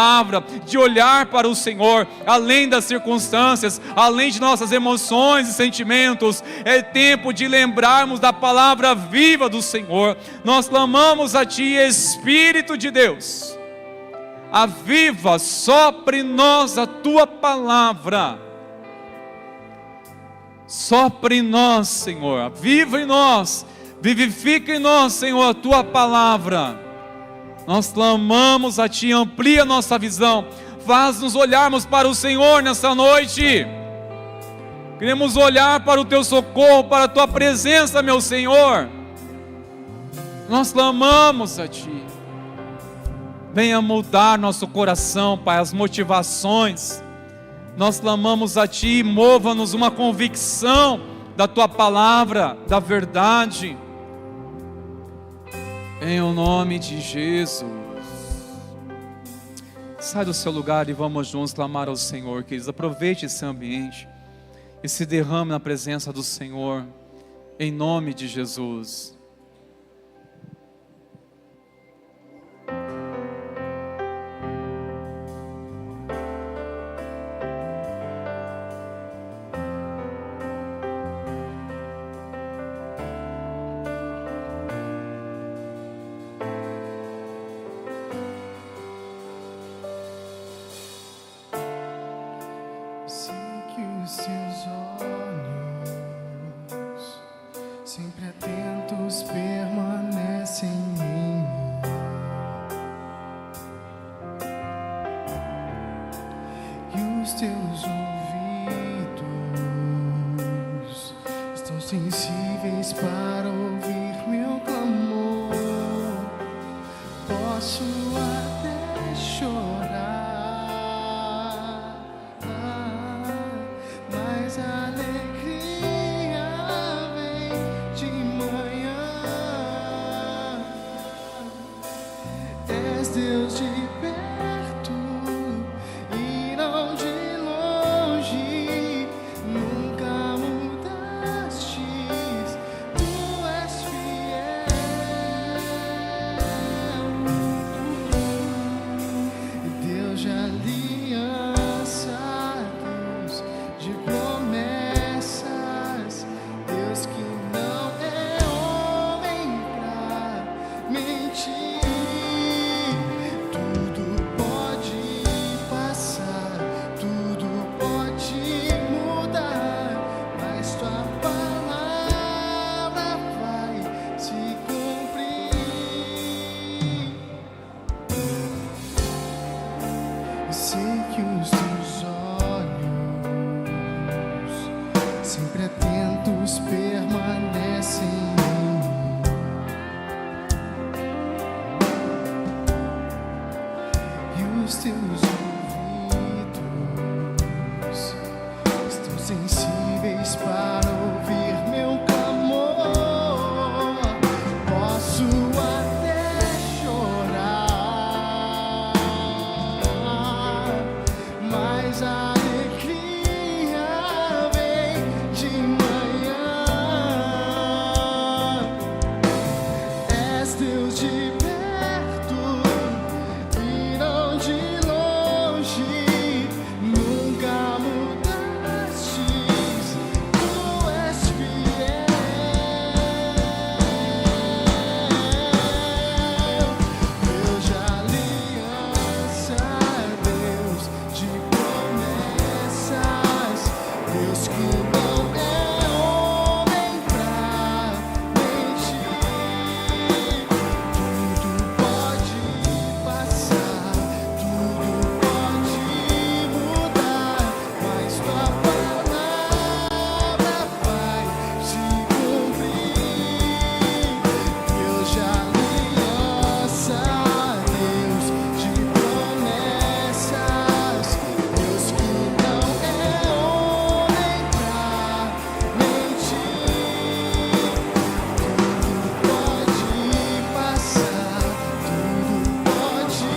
de olhar para o Senhor, além das circunstâncias, além de nossas emoções e sentimentos. É tempo de lembrarmos da palavra viva do Senhor. Nós clamamos a Ti, Espírito de Deus, aviva, sopre em nós a Tua palavra. Sopre em nós, Senhor, aviva em nós, vivifica em nós, Senhor, a Tua palavra. Nós clamamos a Ti, amplia a nossa visão, faz-nos olharmos para o Senhor nessa noite. Queremos olhar para o Teu socorro, para a Tua presença, meu Senhor. Nós clamamos a Ti. Venha mudar nosso coração, Pai, as motivações. Nós clamamos a Ti, mova-nos uma convicção da Tua palavra, da verdade. Em o nome de Jesus. Sai do seu lugar e vamos juntos clamar ao Senhor, queridos. Aproveite esse ambiente e se derrame na presença do Senhor, em nome de Jesus. Sempre atentos permanecem em mim. E os teus ouvidos estão sensíveis para ouvir meu clamor. Posso até chorar, mas a alegria vem de manhã. És Deus de perto e não de longe, nunca mudastes. Tu e sei que os teus olhos, sempre atentos, permanecem em mim. E os teus ouvidos estão sensíveis para ouvir meu clamor. Posso até chorar, mas a alegria vem de manhã. És Deus de perto e não de longe, nunca mudastes, tu és fiel. Deus de aliança, Deus de promessas, Deus que não é homem pra mentir. Tudo pode passar, tudo pode mudar, mas tua palavra vai se cumprir. Deus de aliança, Deus de promessas, Deus que não é homem pra mentir. Tudo pode passar, tudo pode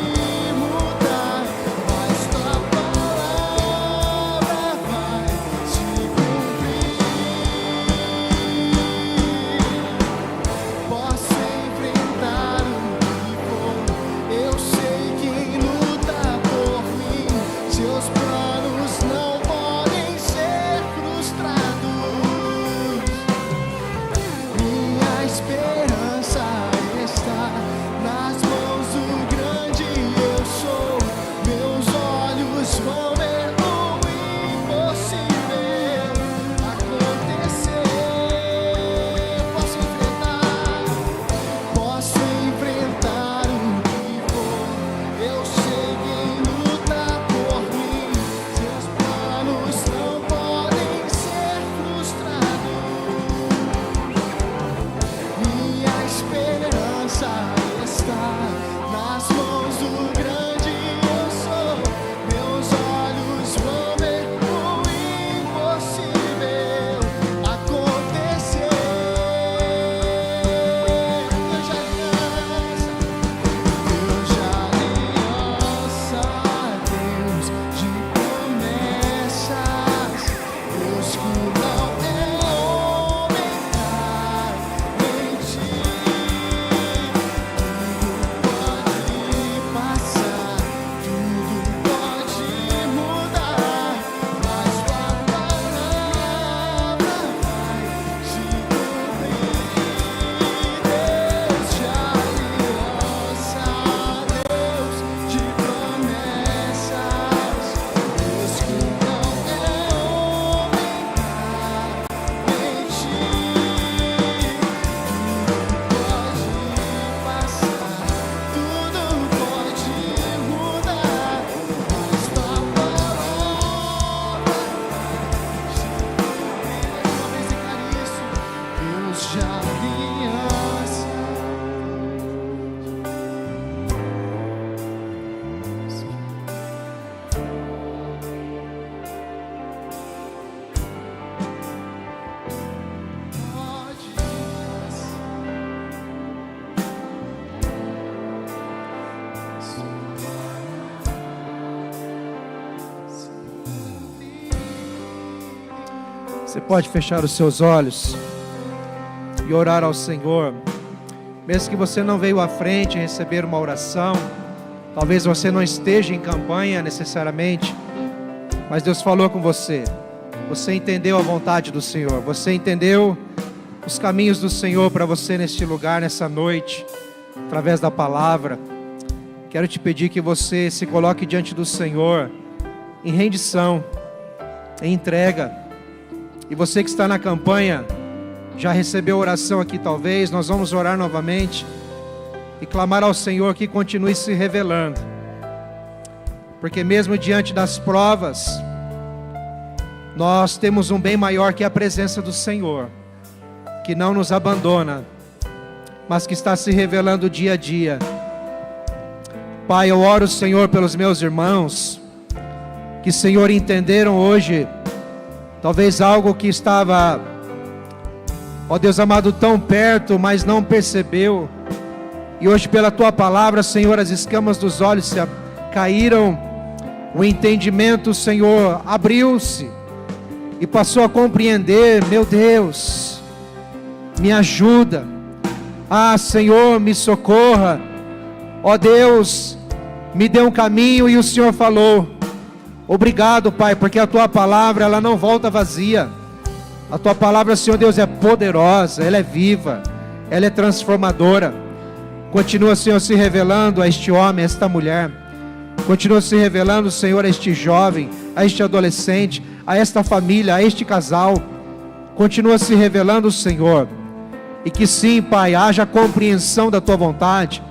mudar, mas tua palavra vai se cumprir. Posso enfrentar o que for, eu sei quem luta por mim. Seus planos não podem ser frustrados. Minha esperança está nas mãos do grande eu sou. Meus olhos vão ver o impossível acontecer. Posso enfrentar o que for, eu sei quem luta por mim. Seus planos não podem ser frustrados. Minha esperança está nas mãos do grande eu sou. Meus olhos vão ver o impossível acontecer. Deus de aliança, Deus de aliança, Deus de promessas, Deus que não é homem pra mentir. Tudo pode passar, tudo pode mudar, mas tua palavra vai se cumprir. Deus de aliança, Deus de promessas, Deus que não é homem pra mentir. Tudo pode passar, tudo pode mudar, mas tua palavra vai se cumprir. Vamos declarar isso. Deus de aliança. Pode Você pode fechar os seus olhos e orar ao Senhor. Mesmo que você não veio à frente receber uma oração, talvez você não esteja em campanha necessariamente, mas Deus falou com você. Você entendeu a vontade do Senhor, você entendeu os caminhos do Senhor para você neste lugar, nessa noite, através da palavra. Quero te pedir que você se coloque diante do Senhor em rendição, em entrega. E você que está na campanha, já recebeu oração aqui talvez, nós vamos orar novamente e clamar ao Senhor que continue se revelando. porque mesmo diante das provas, nós temos um bem maior que a presença do Senhor, que não nos abandona, mas que está se revelando dia a dia. Pai, eu oro, Senhor, pelos meus irmãos, que, Senhor, entenderam hoje, talvez algo que estava, ó Deus amado, tão perto, mas não percebeu, e hoje pela Tua palavra, Senhor, as escamas dos olhos se caíram, o entendimento, Senhor, abriu-se, e passou a compreender. Meu Deus, me ajuda, Senhor, me socorra, ó Deus, me dê um caminho. E o Senhor falou: obrigado, Pai, porque a Tua palavra, ela não volta vazia. A Tua palavra, Senhor Deus, é poderosa, ela é viva, ela é transformadora. Continua, Senhor, se revelando a este homem, a esta mulher. Continua se revelando, Senhor, a este jovem, a este adolescente, a esta família, a este casal. Continua se revelando, Senhor. E que sim, Pai, haja compreensão da Tua vontade.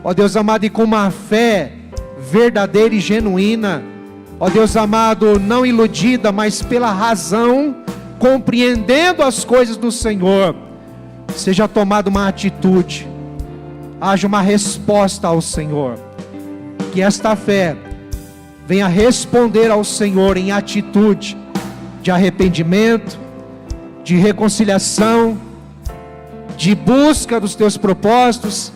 Ó Deus amado, e com uma fé verdadeira e genuína, ó Deus amado, não iludida, mas pela razão, compreendendo as coisas do Senhor, seja tomada uma atitude, haja uma resposta ao Senhor, que esta fé venha responder ao Senhor em atitude de arrependimento, de reconciliação, de busca dos Teus propósitos,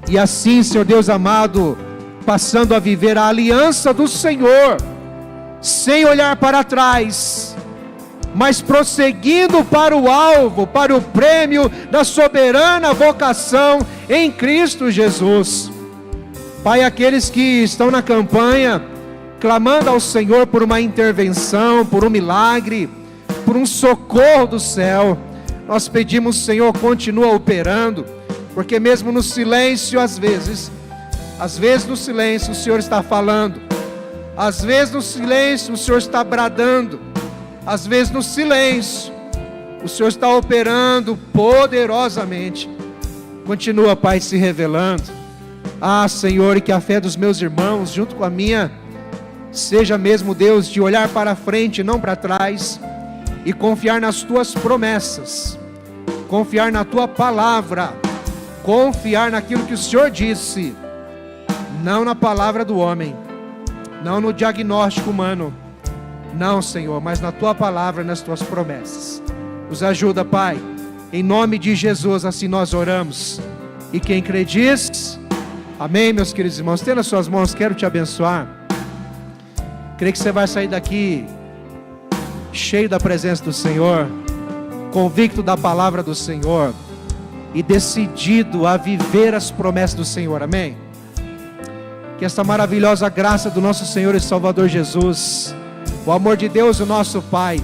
e assim, Senhor Deus amado, passando a viver a aliança do Senhor, sem olhar para trás, mas prosseguindo para o alvo, para o prêmio da soberana vocação em Cristo Jesus. Pai, aqueles que estão na campanha, clamando ao Senhor por uma intervenção, por um milagre, por um socorro do céu, nós pedimos, Senhor, continua operando, porque mesmo no silêncio, às vezes no silêncio o Senhor está falando, às vezes no silêncio o Senhor está bradando, às vezes no silêncio o Senhor está operando poderosamente. Continua, Pai, se revelando. Senhor, e que a fé dos meus irmãos, junto com a minha, seja mesmo, Deus, de olhar para frente, não para trás, e confiar nas Tuas promessas, confiar na Tua palavra, confiar naquilo que o Senhor disse, não na palavra do homem, não no diagnóstico humano, não, Senhor, mas na Tua palavra e nas Tuas promessas. Nos ajuda, Pai, em nome de Jesus, assim nós oramos, e quem crê diz, amém. Meus queridos irmãos, tendo as suas mãos, quero te abençoar. Creio que você vai sair daqui cheio da presença do Senhor, convicto da palavra do Senhor e decidido a viver as promessas do Senhor, amém? Que esta maravilhosa graça do nosso Senhor e Salvador Jesus, o amor de Deus, o nosso Pai,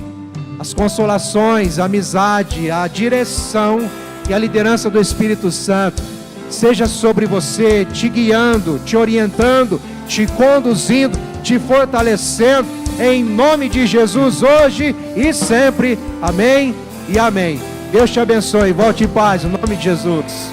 as consolações, a amizade, a direção e a liderança do Espírito Santo seja sobre você, te guiando, te orientando, te conduzindo, te fortalecendo, em nome de Jesus, hoje e sempre, amém e amém. Deus te abençoe, volte em paz, em nome de Jesus.